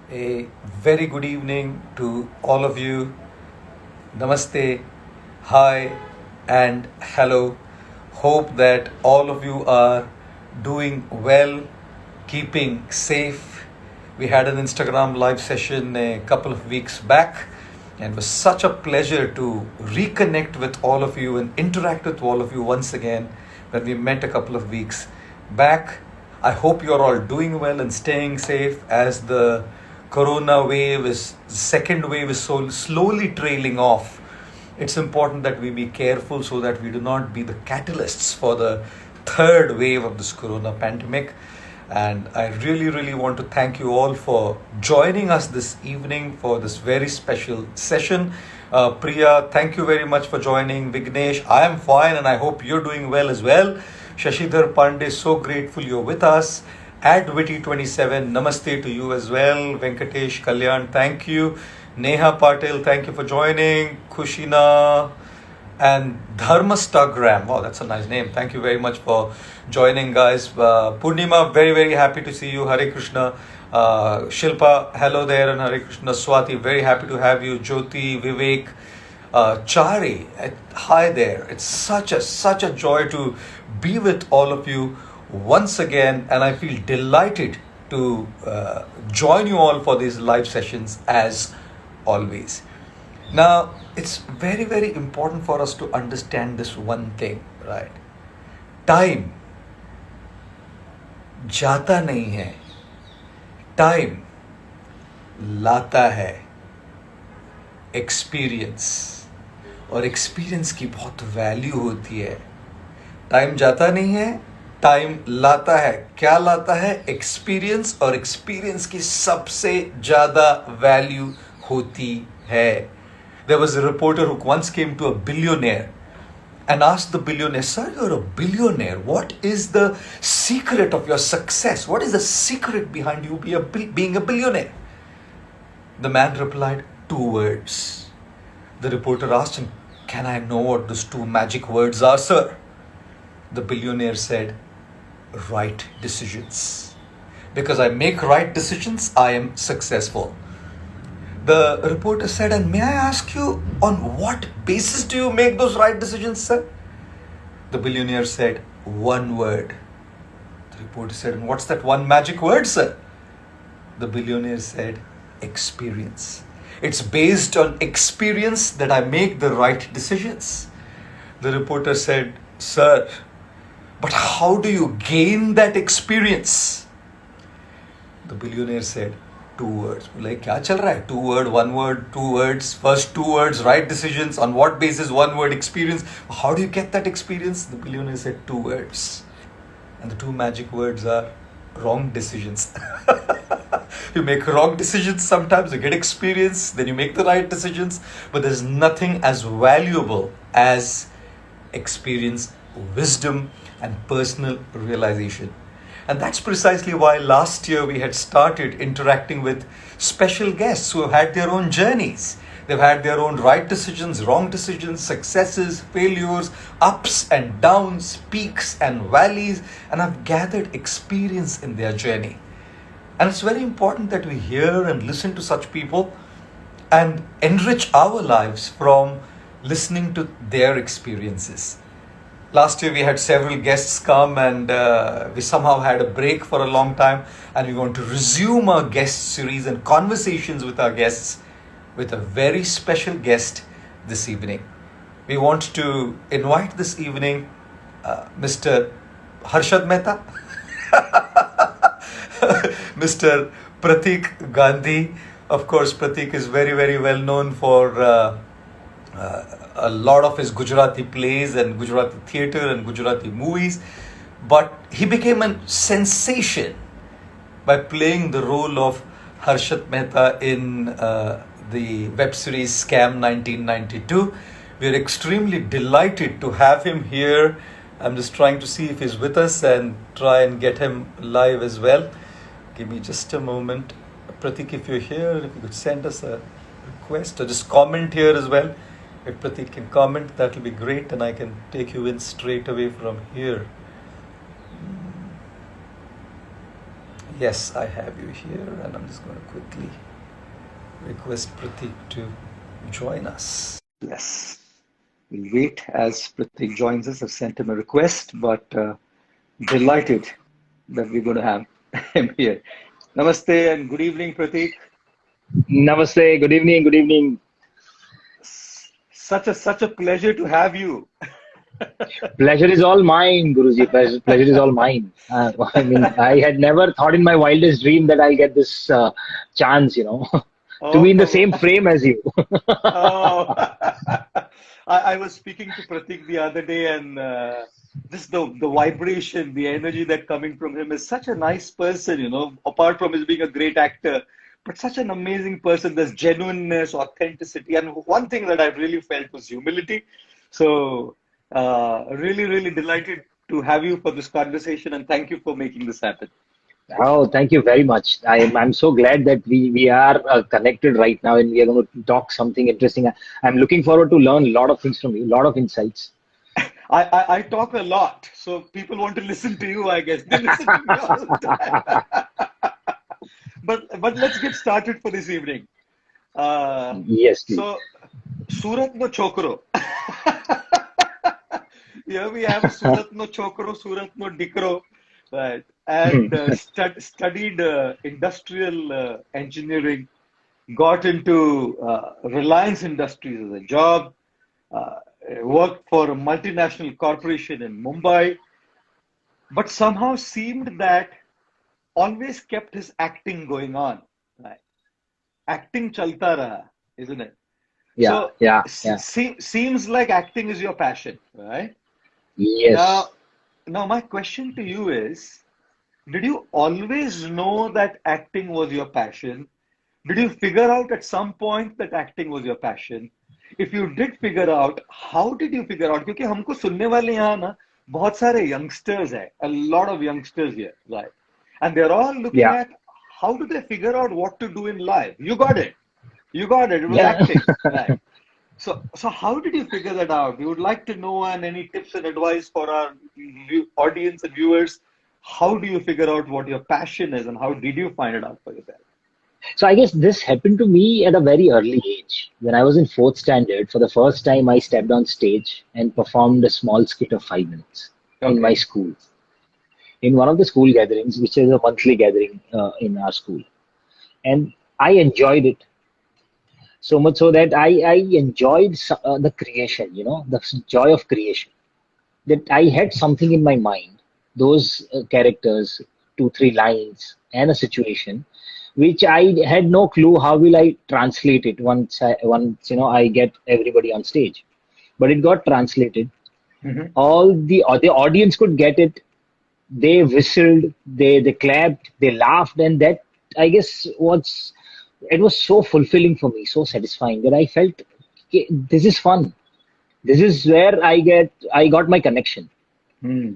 A very good evening to all of you. Namaste, hi, and hello. Hope that all of you are doing well, keeping safe. We had an Instagram live session a couple of weeks back, and it was such a pleasure to reconnect with all of you and interact with all of you once again when we met a couple of weeks back. I hope you're all doing well and staying safe as the second wave is so slowly trailing off. It's important that we be careful so that we do not be the catalysts for the third wave of this corona pandemic. And I really, really want to thank you all for joining us this evening for this very special session. Priya, thank you very much for joining. Vignesh, I am fine and I hope you're doing well as well. Shashidhar Pandey, so grateful you're with us. At Witty27, namaste to you as well. Venkatesh Kalyan, thank you. Neha Patil, thank you for joining. Kushina and Dharmastagram. Wow, that's a nice name. Thank you very much for joining, guys. Purnima, very, very happy to see you. Hare Krishna. Shilpa, hello there, and Hare Krishna. Swati, very happy to have you. Jyoti, Vivek, Chari, hi there. It's such a joy to be with all of you once again, and I feel delighted to join you all for these live sessions as always. Now, it's very, very important for us to understand this one thing, right? Time जाता नहीं है, time लाता है experience, और experience की बहुत value होती है. टाइम जाता नहीं है, टाइम लाता है. क्या लाता है? एक्सपीरियंस, और एक्सपीरियंस की सबसे ज्यादा वैल्यू होती है. There was a reporter who once came to a billionaire and asked the billionaire, "Sir, you're a billionaire. What is the secret of your success? What is the secret behind you being a billionaire?" The man replied, "Two words." The reporter asked him, "Can I know what those two magic words are, sir?" The billionaire said, "Right decisions. Because I make right decisions, I am successful." The reporter said, "And may I ask you, on what basis do you make those right decisions, sir?" The billionaire said, "One word." The reporter said, "And what's that one magic word, sir?" The billionaire said, "Experience. It's based on experience that I make the right decisions." The reporter said, "Sir, but how do you gain that experience?" The billionaire said, "Two words." Like, kya chal raha hai? Two word, one word, two words. First two words, right decisions. On what basis? One word, experience. How do you get that experience? The billionaire said, "Two words." And the two magic words are wrong decisions. You make wrong decisions sometimes, you get experience, then you make the right decisions. But there's nothing as valuable as experience, wisdom, and personal realization. And that's precisely why last year we had started interacting with special guests who have had their own journeys. They've had their own right decisions, wrong decisions, successes, failures, ups and downs, peaks and valleys, and have gathered experience in their journey. And it's very important that we hear and listen to such people and enrich our lives from listening to their experiences. Last year we had several guests come, and we somehow had a break for a long time, and we want to resume our guest series and conversations with our guests with a very special guest this evening. We want to invite this evening Mr. Harshad Mehta, Mr. Pratik Gandhi. Of course, Pratik is very, very well known for a lot of his Gujarati plays and Gujarati theatre and Gujarati movies. But he became a sensation by playing the role of Harshad Mehta in the web series Scam 1992. We are extremely delighted to have him here. I'm just trying to see if he's with us and try and get him live as well. Give me just a moment. Pratik, if you're here, if you could send us a request or just comment here as well. If Pratik can comment, that will be great, and I can take you in straight away from here. Yes, I have you here, and I'm just going to quickly request Pratik to join us. Yes. We'll wait as Pratik joins us. I've sent him a request, but delighted that we're going to have him here. Namaste and good evening, Pratik. Namaste. Good evening. Good evening. Such a pleasure to have you. Pleasure is all mine, Guruji. Pleasure is all mine. I mean, I had never thought in my wildest dream that I'll get this chance, to be in the Oh, same frame as you. oh. I was speaking to Pratik the other day, and just the vibration, the energy that coming from him is such a nice person, apart from his being a great actor, but such an amazing person. There's genuineness, authenticity, and one thing that I really felt was humility. So, really, really delighted to have you for this conversation, and thank you for making this happen. Oh, thank you very much. I'm so glad that we are connected right now and we are going to talk something interesting. I'm looking forward to learn a lot of things from you, a lot of insights. I talk a lot, so people want to listen to you, I guess. They listen to me all the time. But let's get started for this evening. Uh, Yes, please. so Surat no Chokro. Here we have Surat no Chokro, Surat no Dikro, right? And studied industrial engineering, got into Reliance Industries as a job, uh, worked for a multinational corporation in Mumbai, but somehow seemed that always kept his acting going on. Right? Acting chalta raha, isn't it? Yeah, So yeah, yeah. seems like acting is your passion, right? Yes. Now, now my question to you is, did you always know that acting was your passion? Did you figure out at some point that acting was your passion? If you did figure out, how did you figure out? क्योंकि हमको सुनने वाले यहाँ ना बहुत सारे youngsters हैं, a lot of youngsters here, right? And they're all looking Yeah. at how do they figure out what to do in life? You got it. You got it. It was Yeah. acting, right? So how did you figure that out? We would like to know, and any tips and advice for our audience and viewers. How do you figure out what your passion is, and how did you find it out for yourself? So I guess this happened to me at a very early age. When I was in fourth standard, for the first time, I stepped on stage and performed a small skit of 5 minutes in my Okay. school, in one of the school gatherings, which is a monthly gathering in our school. And I enjoyed it so much so that I enjoyed the creation, the joy of creation. That I had something in my mind, those characters, two, three lines, and a situation, which I had no clue how will I translate it once I get everybody on stage. But it got translated. Mm-hmm. All the audience could get it. They whistled, they clapped, they laughed, and that I guess was it was so fulfilling for me, so satisfying that I felt, "Okay, this is fun. This is where I got my connection. Hmm.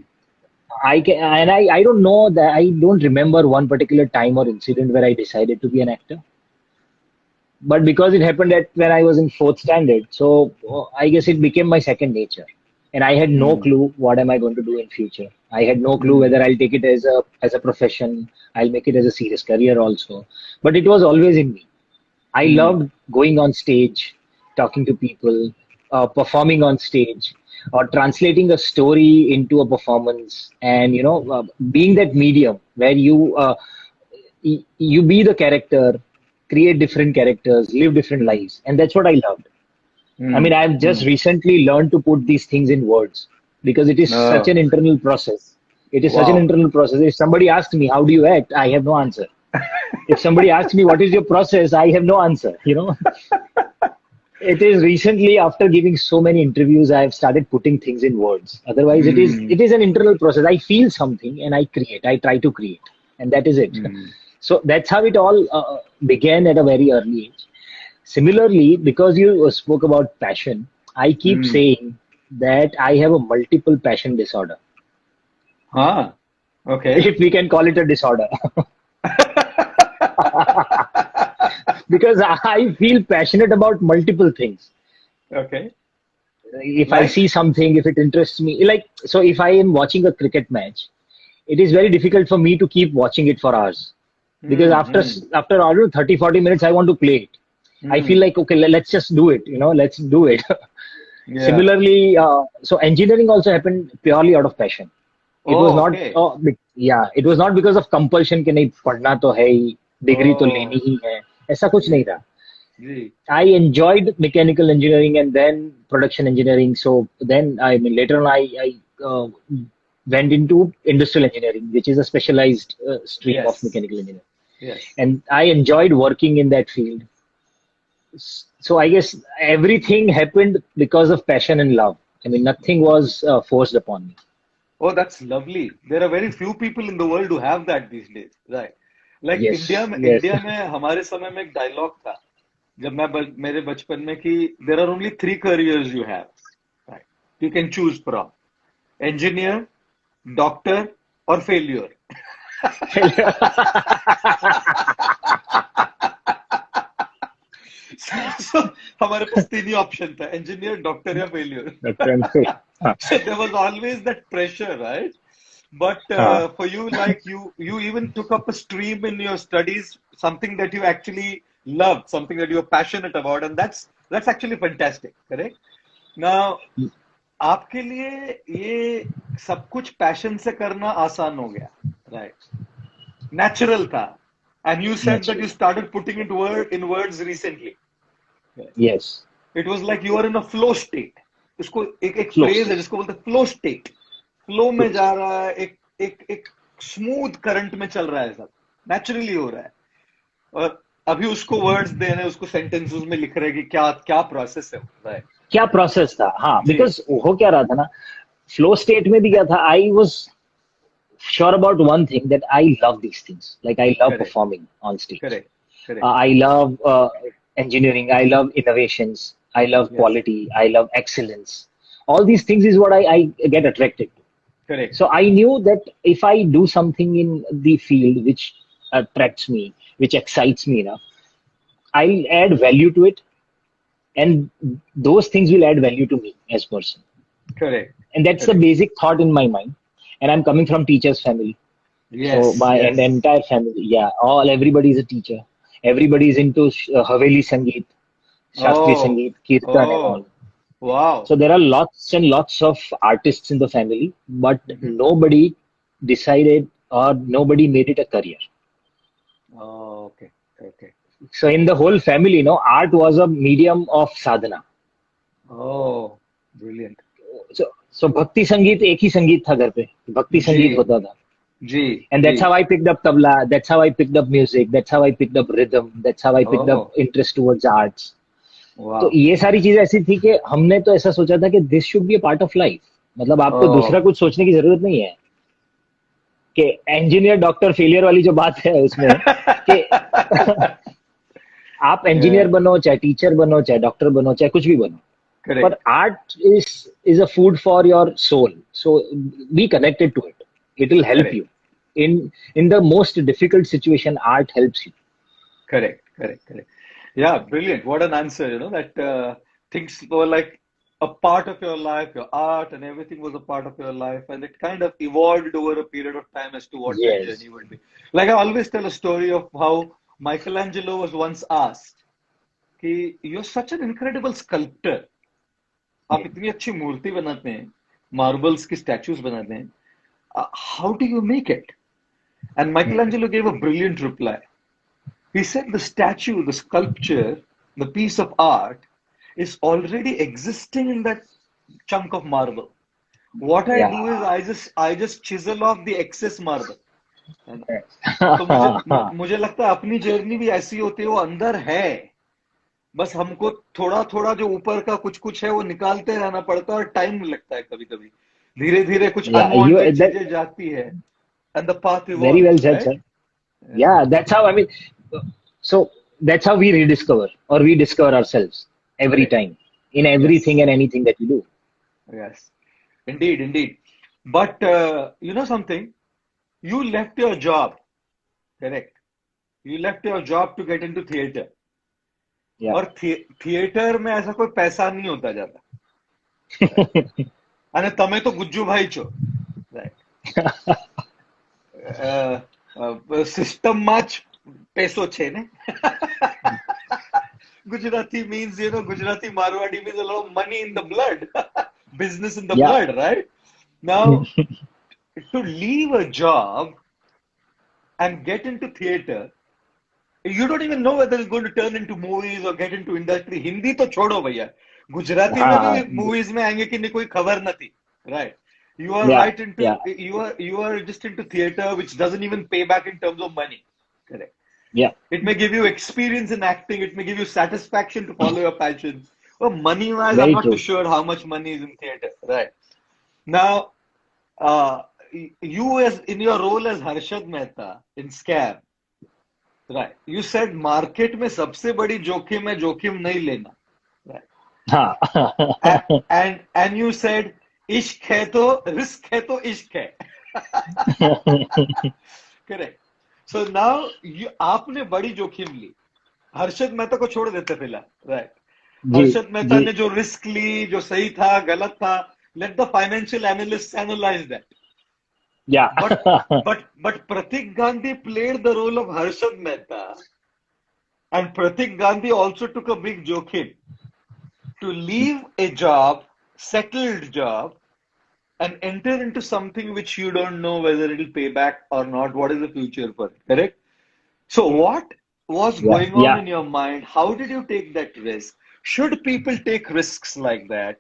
I don't know that I don't remember one particular time or incident where I decided to be an actor, but because it happened at when I was in fourth standard, so I guess it became my second nature, and I had no Hmm. clue what am I going to do in future. I had no clue Hmm. whether I'll take it as a profession, I'll make it as a serious career also, but it was always in me. I Hmm. loved going on stage, talking to people, performing on stage, or translating a story into a performance, and being that medium where you be the character, create different characters, live different lives, and that's what I loved. I mean, Hmm. I've just Hmm. recently learned to put these things in words because it is such Oh, an internal process. It is such an wow. internal process. If somebody asks me, how do you act? I have no answer. If somebody asks me, what is your process? I have no answer. It is recently after giving so many interviews, I have started putting things in words. Otherwise, it is Hmm. it is an internal process. I feel something and I create. I try to create, and that is it. Hmm. So that's how it all began at a very early age. Similarly, because you spoke about passion, I keep Hmm. saying that I have a multiple passion disorder, Ah, okay. if we can call it a disorder, because I feel passionate about multiple things. Okay. If I see Like? something, if it interests me, like, so if I am watching a cricket match, it is very difficult for me to keep watching it for hours because after I don't know, 30-40 minutes I want to play it. I feel like okay, let's just do it, let's do it. Yeah. Similarly, so engineering also happened purely out of passion. It was Oh, not, okay. yeah, it was not because of compulsion कि नहीं पढ़ना तो है ही, degree तो Oh, लेनी ही है, ऐसा कुछ जी, नहीं था. जी. I enjoyed mechanical engineering and then production engineering. So then, I mean, later on, I went into industrial engineering, which is a specialized stream of Yes, mechanical engineering. yes. And I enjoyed working in that field. So I guess everything happened because of passion and love. I mean, nothing was forced upon me. Oh, that's lovely. There are very few people in the world who have that these days, right? Like Yes, yes, India में हमारे समय में एक dialogue था जब मेरे बचपन में कि there are only three careers you have, right? You can choose from engineer, doctor or failure. So हमारे पास तीन ही ऑप्शन था engineer, doctor या failure. Dr. Anshul. हाँ, So there was always that pressure, right? But हाँ. for you, like you even took up a stream in your studies, something that you actually loved, something that you're passionate about, and that's actually fantastic, correct? Now, आपके लिए ये सब कुछ passion से करना आसान हो गया, right? Natural था, and you said that you Naturally. started putting it in words recently. Yes. It was like you are in a flow state. इसको एक Flow फ्रेज है state. जिसको बोलते हैं फ्लो स्टेट. फ्लो में Flow जा state. रहा है, एक स्मूथ करंट में चल रहा है, सब नेचुरली हो रहा है. और अभी उसको वर्ड्स दे रहे हैं, उसको सेंटेंसेस में लिख रहे हैं कि क्या क्या प्रोसेस है, होता है. क्या प्रोसेस था? हाँ, जी. बिकॉज हो क्या रहा था ना, फ्लो स्टेट में भी क्या था, I was sure about one thing, that I love these things. Like I love correct, performing on stage. Correct, correct. I love engineering. I love innovations. I love yes, quality. I love excellence. All these things is what I get attracted to. Correct, So I knew that if I do something in the field which attracts me, which excites me enough, I'll add value to it, and those things will add value to me as person. Correct, And that's the correct. basic thought in my mind. And I'm coming from teachers family. So yes, my and yes. entire family, yeah, everybody is a teacher. Everybody is into Haveli Sangeet, Shastri Oh, Sangeet, Kirtan and all. oh, wow. So there are lots and lots of artists in the family, but nobody decided or nobody made it a career. Oh, okay, okay. So in the whole family, art was a medium of sadhana. Oh, brilliant. So Bhakti Sangeet एक ही संगीत था घर पे, भक्ति जी, संगीत होता था. जी, And ji. that's how I picked up tabla. That's how I picked up music. That's how I picked up rhythm. That's how I picked up Oh, interest towards arts. तो wow. ये सारी चीजें ऐसी थी कि हमने तो ऐसा सोचा था कि this should be a part of life. मतलब आपको दूसरा Oh, कुछ सोचने की जरूरत नहीं है कि इंजीनियर डॉक्टर फेलियर वाली जो बात है उसमें कि आप इंजीनियर yeah, बनो, चाहे टीचर बनो, चाहे डॉक्टर बनो, चाहे कुछ भी बनो. But correct, art is a food for your soul. So be connected to it. It will help correct, you. In the most difficult situation, art helps you. correct, correct, correct. Yeah, brilliant. What an answer, that things were like a part of your life, your art and everything was a part of your life, and it kind of evolved over a period of time as to what that Yes. journey would be. Like I always tell a story of how Michelangelo was once asked, कि you're such an incredible sculptor. आप इतनी अच्छी मूर्ति बनाते हैं, marbles की statues बनाते हैं. How do you make it? And Michelangelo gave a brilliant reply. He said the statue, the sculpture, the piece of art is already existing in that chunk of marble. What I Yeah. do is I just chisel off the excess marble. है ना? तो मुझे लगता है अपनी journey भी ऐसी होती है, वो अंदर है, बस हमको थोड़ा थोड़ा जो ऊपर का कुछ कुछ है वो निकालते रहना पड़ता है, और टाइम लगता है कभी कभी. धीरे धीरे कुछ Yeah. अनवांटेड चीजें जाती है, and the path Very well evolves, said, right? sir. Yeah, that's how, I mean, so that's how we rediscover or we discover ourselves every Correct. time in Yes. everything and anything that we do. Yes. Indeed, indeed. But you know something? You left your job, correct? You left your job to get into theater. Yeah. और theatre में ऐसा कोई पैसा नहीं होता ज्यादा. અને તમે તો ગુજ્જુ ભાઈ છો, right? સિસ્ટમમાં જ પૈસો છે ને. Gujarati means, Gujarati Marwadi means a lot of money in the blood, business in the Yeah. blood, right? Now, to leave a job and get into theater, you don't even know whether it's going to turn into movies or get into industry. Hindi तो छोड़ो भैया, गुजराती में हाँ, भी movies में आएंगे कि नहीं कोई खबर नहीं, right? You are yeah, right into yeah, you are just into theater, which doesn't even pay back in terms of money. Correct. yeah, It may give you experience in acting. It may give you satisfaction to follow your passion. Well, money wise, I'm very not too true. sure how much money is in theater. Right. Now, you as in your role as Harshad Mehta in Scam, right? You said market में सबसे बड़ी जोखिम है जोखिम नहीं लेना. Right. हाँ. And you said इश्क है तो रिस्क है तो इश्क है. Correct. So now आपने बड़ी जोखिम ली. हर्षद मेहता को छोड़ देते फिलहाल, राइट. जी, हर्षद मेहता जी, ने जो रिस्क ली, जो सही था गलत था, let the financial analyst analyse that. yeah. But Pratik Gandhi played the role of Harshad Mehta, and Pratik Gandhi also took a big jokhim to leave a job, settled job, and enter into something which you don't know whether it'll pay back or not. What is the future for it? Correct? So, what was Yeah, going on yeah. in your mind? How did you take that risk? Should people take risks like that?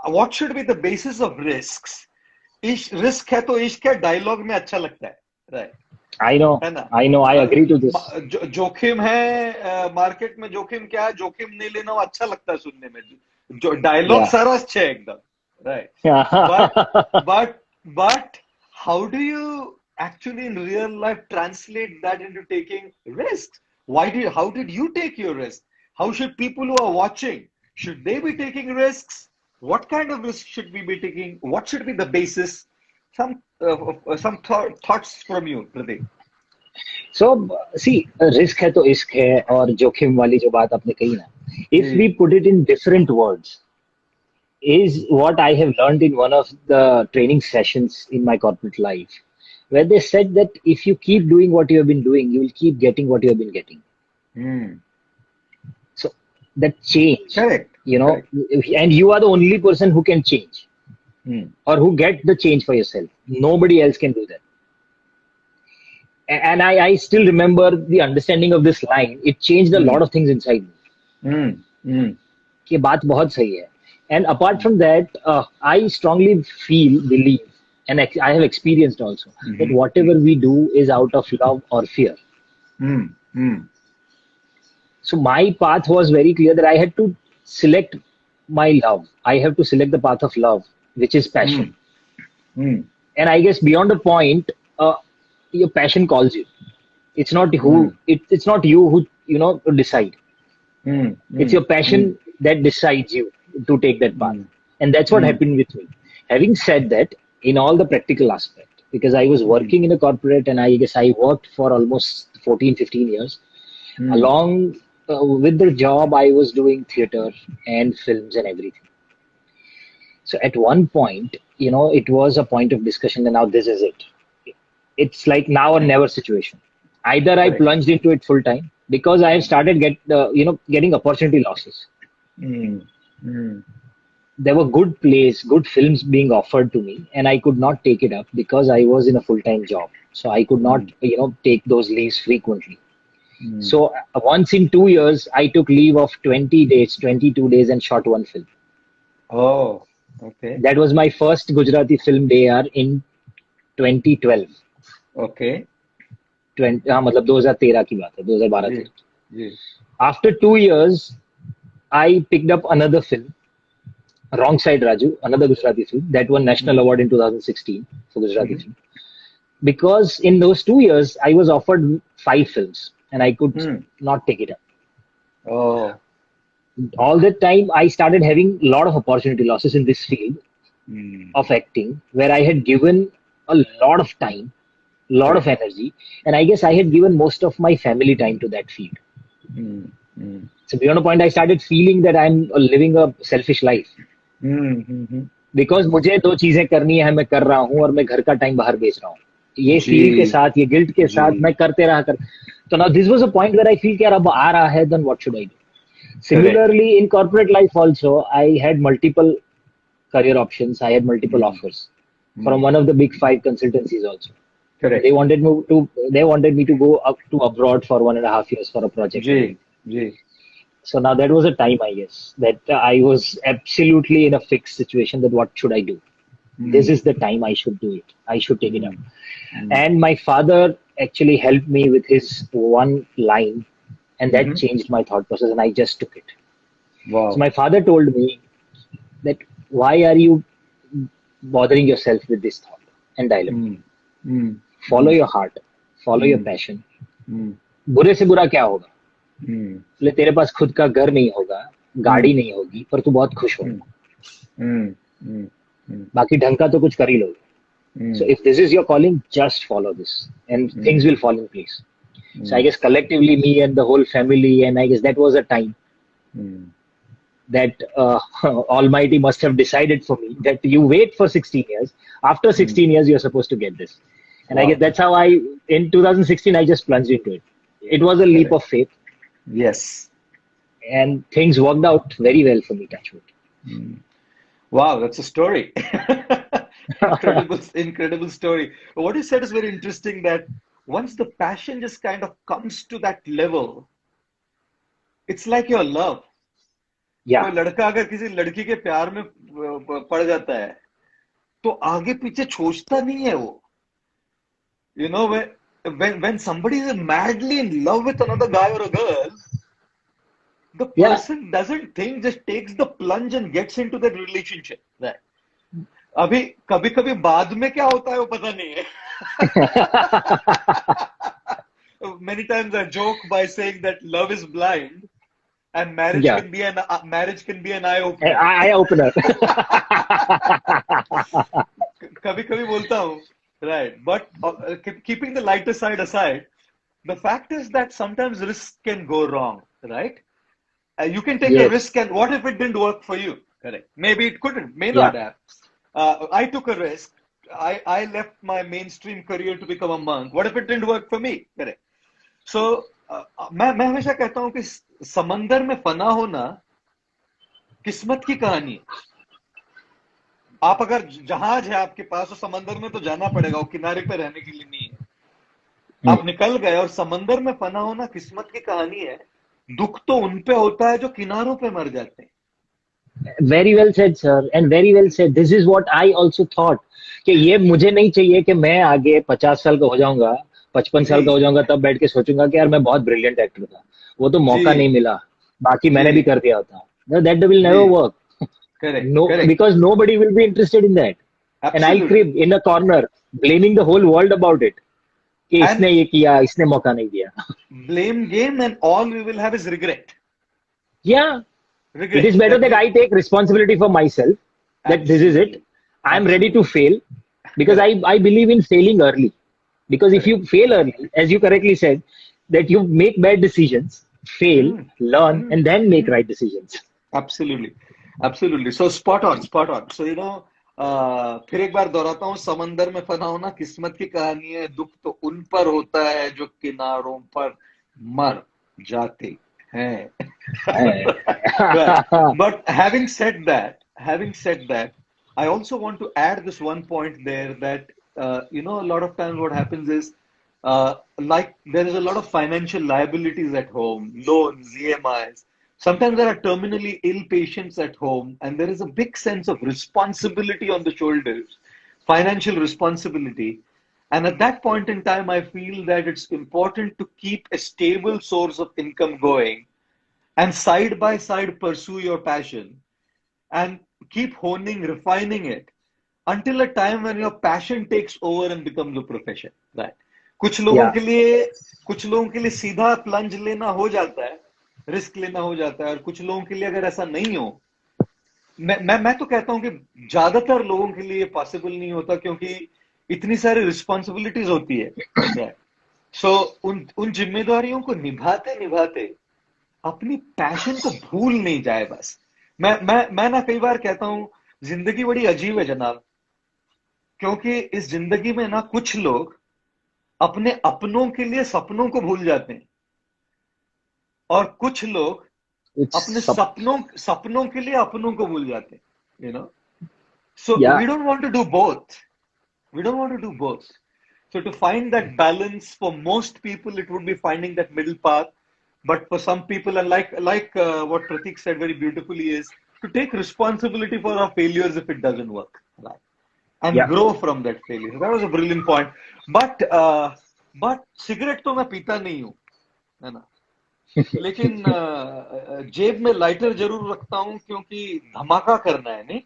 What should be the basis of risks? Risk है तो इश्क है dialogue में अच्छा लगता है, right. I know, है ना. I know, I agree to this. जोखिम है मार्केट में. जोखिम क्या है? जोखिम नहीं लेना वो अच्छा लगता है सुनने में. जो डायलॉग Yeah. सरस है एकदम, right. Yeah. But how do you actually in real life translate that into taking risks? How did you take your risk? How should people who are watching, should they be taking risks? What kind of risk should we be taking? What should be the basis? Some thoughts from you, Pradeep. So, see, risk है तो इश्क है और जोखिम वाली जो बात आपने कही ना, if we put it in different words, is what I have learned in one of the training sessions in my corporate life, where they said that if you keep doing what you have been doing, you will keep getting what you have been getting. So that change, Correct. and you are the only person who can change or who get the change for yourself. Nobody else can do that. And I still remember the understanding of this line. It changed a lot of things inside me. कि बात बहुत सही है. And apart from that, I strongly believe, and I have experienced also, that whatever we do is out of love or fear. So my path was very clear that I had to select my love. I have to select the path of love, which is passion. And I guess beyond a point, your passion calls you. It's not it's not you who decide. It's your passion that decides you to take that path. And that's what happened with me. Having said that, in all the practical aspect, because I was working in a corporate and I guess I worked for almost 14, 15 years. Along with the job, I was doing theater and films and everything. So at one point, it was a point of discussion and now this is it. It's like now or never situation. Either I plunged into it full time because I have started getting opportunity losses. There were good plays, good films being offered to me, and I could not take it up because I was in a full-time job. So I could not, take those leaves frequently. So once in 2 years, I took leave of 20 days, 22 days, and shot one film. Oh, okay. That was my first Gujarati film DAR in 2012. Okay. मतलब 2013 की बात है, 2012. Yes. After 2 years, I picked up another film, Wrong Side Raju, another Gujarati film that won National Award in 2016 for Gujarati film. Because in those 2 years, I was offered 5 films and I could not take it up. Oh. All that time, I started having a lot of opportunity losses in this field of acting, where I had given a lot of time, lot of energy, and I guess I had given most of my family time to that field. So beyond a point, I started feeling that I'm living a selfish life. Because मुझे 2 चीजें करनी है, मैं कर रहा हूँ और मैं घर का टाइम बाहर बेच रहा हूँ. ये जी फील के साथ, ये गिल्ट के जी साथ मैं करते रहा कर। तो now this was a point where I feel कि यार अब आ रहा है, then what should I do? Correct Similarly, in corporate life also, I had multiple career options. I had multiple offers from one of the big five consultancies also. They correct wanted me to they wanted me to go up to abroad for 1.5 years for a project जी and all. जी So now that was a time, I guess, that I was absolutely in a fixed situation that what should I do? This is the time I should do it. I should take it up. And my father actually helped me with his one line, and that changed my thought process, and I just took it. So वाह my father told me that why are you bothering yourself with this thought and dilemma? Follow your heart, follow your passion. बुरे से बुरा क्या होगा? बोले तेरे पास खुद का घर नहीं होगा, गाड़ी नहीं होगी, पर तू बहुत खुश होगा, बाकी ढंग का तो कुछ कर ही लोगे. So if this is your calling, just follow this and things will fall in place. So I guess collectively me and the whole family, and I guess that was a time that Almighty must have decided for me that you wait for 16 years. After 16 years, you're supposed to get this. And I guess वाह that's how in 2016, I just plunged into it. It was a leap of correct faith, yes and things worked out very well for me, touch wood. Wow, that's a story. Incredible, incredible story. What you said is very interesting that once the passion just kind of comes to that level, it's like your love. Yeah, कोई लड़का अगर किसी लड़की के प्यार में पड़ जाता है तो आगे पीछे सोचता नहीं है वो. You know, when somebody is madly in love with another guy or a girl, the yeah. person doesn't think, just takes the plunge and gets into that relationship. Right. अभी कभी कभी बाद में क्या होता है वो पता नहीं है. Many times I joke by saying that love is blind and Yeah, marriage can be an eye opener. eye opener. कभी कभी बोलता हूँ, right? But keeping the lighter side aside, the fact is that sometimes risks can go wrong, right? You can take a Yes, risk, and what if it didn't work for you? Correct. Maybe it couldn't, may yeah, not have. I took a risk. I left my mainstream career to become a monk. What if it didn't work for me? Correct. So मैं हमेशा कहता हूँ कि समंदर में फना होना किस्मत की कहानी है. आप अगर जहाज है आपके पास तो समंदर में तो जाना पड़ेगा, वो किनारे पे रहने के लिए नहीं है. आप निकल गए, और समंदर में फना होना किस्मत की कहानी है. दुख तो उन पे होता है जो किनारों पे मर जाते हैं. very well said, sir, and very well said. This is what I also thought कि ये मुझे नहीं चाहिए कि मैं आगे 50 साल का हो जाऊंगा, 55 साल का हो जी जाऊंगा, तब बैठ के सोचूंगा कि यार मैं बहुत ब्रिलियंट एक्टर था, वो तो जी मौका नहीं मिला, बाकी जी मैंने भी कर दिया होता. That will जी never work. Correct No, correct because nobody will be interested in that, and I'll absolutely. crib in a corner blaming the whole world about it कि एंड इसने ये किया, इसने मौका नहीं दिया. blame game, and all we will have is regret. Yeah, it is Regret better that that we I take responsibility for myself, that this is it. absolutely I'm ready to absolutely fail because correct I believe in failing early. Because if correct. you fail early, as you correctly said, that you make bad decisions, fail, Hmm. learn, Hmm. and then make Hmm. right decisions. Absolutely, absolutely. So spot on, spot on. So फिर एक बार दोहराता हूँ, समंदर में फना होना किस्मत की कहानी है. दुख तो उन पर होता है जो किनारों पर मर जाते हैं. Right. But having said that, I also want to add this one point there that a lot of times what happens is like there is a lot of financial liabilities at home, loans, EMIs. Sometimes there are terminally ill patients at home, and there is a big sense of responsibility on the shoulders, financial responsibility. And at that point in time, I feel that it's important to keep a stable source of income going and side by side pursue your passion and keep honing, refining it until a time when your passion takes over and becomes a profession. Right. कुछ लोगों Yeah, के लिए कुछ लोगों के लिए सीधा plunge लेना हो जाता है, रिस्क लेना हो जाता है, और कुछ लोगों के लिए अगर ऐसा नहीं हो, मैं तो कहता हूं कि ज्यादातर लोगों के लिए पॉसिबल नहीं होता क्योंकि इतनी सारी रिस्पॉन्सिबिलिटीज होती है. सो उन जिम्मेदारियों को निभाते निभाते अपनी पैशन को भूल नहीं जाए बस. मैं ना कई बार कहता हूं जिंदगी बड़ी अजीब है जनाब, क्योंकि इस जिंदगी में ना कुछ लोग अपने अपनों के लिए सपनों को भूल जाते हैं, और कुछ लोग It's अपने सपनों सपनों के लिए अपनों को भूल जाते हैं, so yeah, we don't want to do both. We don't want to do both. So to find that balance, for most people it would be finding that middle path, but for some people, and like what Pratik said very beautifully, is to take responsibility for our failures if it doesn't work, right? And yeah. grow from that failure. That was a brilliant point. But cigarette तो मैं पीता नहीं हूँ, है ना, लेकिन जेब में लाइटर जरूर रखता हूँ क्योंकि धमाका करना है, नहीं?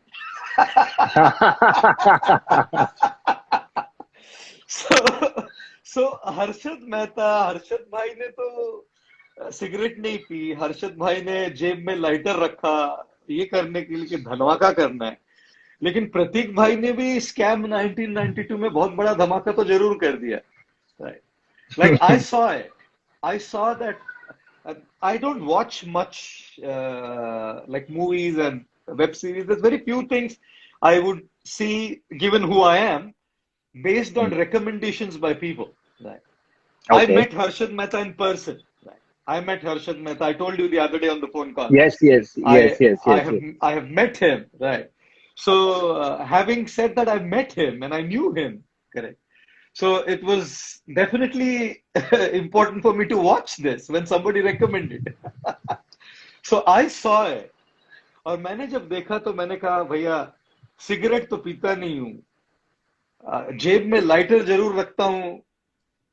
so, so हर्षद भाई ने तो सिगरेट नहीं पी, हर्षद भाई ने जेब में लाइटर रखा ये करने के लिए कि धमाका करना है, लेकिन प्रतीक भाई ने भी स्कैम 1992 में बहुत बड़ा धमाका तो जरूर कर दिया, right? Like I saw that. I don't watch much like movies and web series. There's very few things I would see, given who I am, based on recommendations by people. Right. I Okay. met Harshad Mehta in person. Right. I met Harshad Mehta. I told you the other day on the phone call. Yes, yes, yes, yes, yes, yes. I have met him. Right. So having said that, I met him and I knew him. Correct. So it was definitely important for me to watch this when somebody recommended. So I saw it. और मैंने जब देखा तो मैंने कहा भैया cigarette तो पीता नहीं हूँ, जेब में लाइटर जरूर रखता हूँ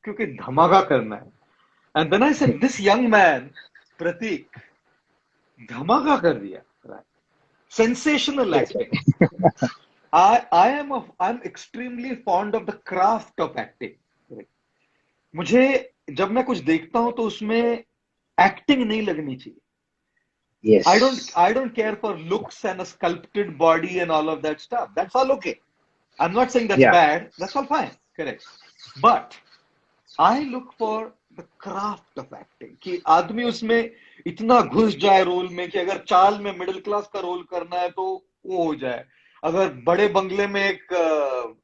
क्योंकि धमाका करना है. And then I said, this young man, Pratik, धमाका कर दिया. Right. Sensational acting. I'm extremely fond of the craft of acting. मुझे जब मैं कुछ देखता हूं तो उसमें एक्टिंग नहीं लगनी चाहिए. Yes. I don't care for looks and a sculpted body and all of that stuff. That's all okay. I'm not saying that's bad. That's all fine. Correct. But I look for the craft of acting. कि आदमी उसमें इतना घुस जाए role में कि अगर चाल में मिडिल क्लास का रोल करना है तो वो हो जाए, अगर बड़े बंगले में एक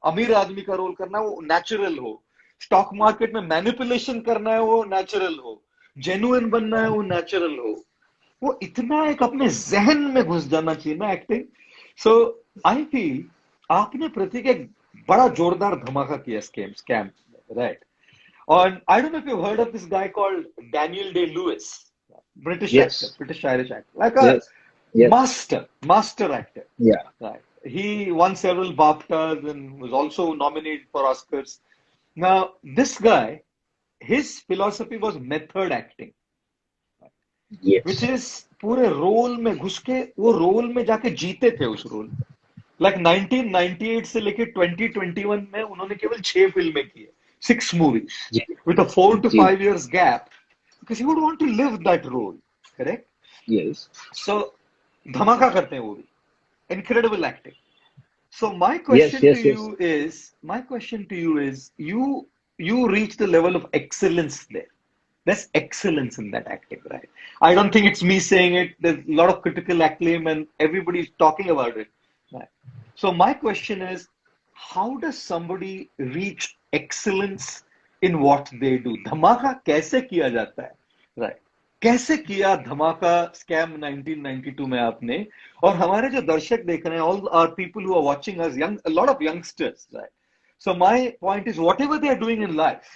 अमीर आदमी का रोल करना है वो नेचुरल हो, स्टॉक मार्केट में मैनिपुलेशन करना है वो नेचुरल हो, जेन्युइन बनना है वो नेचुरल हो, वो इतना एक अपने जहन में घुस जाना चाहिए ना एक्टिंग. सो आई फील आपने प्रतीक एक बड़ा जोरदार धमाका किया स्कैम, राइट? और I don't know if you heard of this guy called Daniel Day Lewis, British actor, British Irish actor, like a master actor. Yeah. Right. He won several BAFTAs and was also nominated for Oscars. Now, this guy, his philosophy was method acting, Yes. which is पूरे role में घुस के वो role में जाके जीते थे उस रोल. Like 1998 से लेके 2021 में उन्होंने केवल 6 फिल्में की है, 6 movies, with a 4 to 5 years gap, because he would want to live that role. Correct? Yes. So धमाका करते हैं वो भी, incredible acting. So my question to you is, you reach the level of excellence there. There's excellence in that acting, right? I don't think it's me saying it. There's a lot of critical acclaim and everybody's talking about it. Right? So my question is, how does somebody reach excellence in what they do? धमाका कैसे किया जाता है, right? कैसे किया धमाका scam 1992 में आपने, और हमारे जो दर्शक देख रहे हैं, all our people who are watching us, a lot of youngsters, right? So my point is, whatever they are doing in life,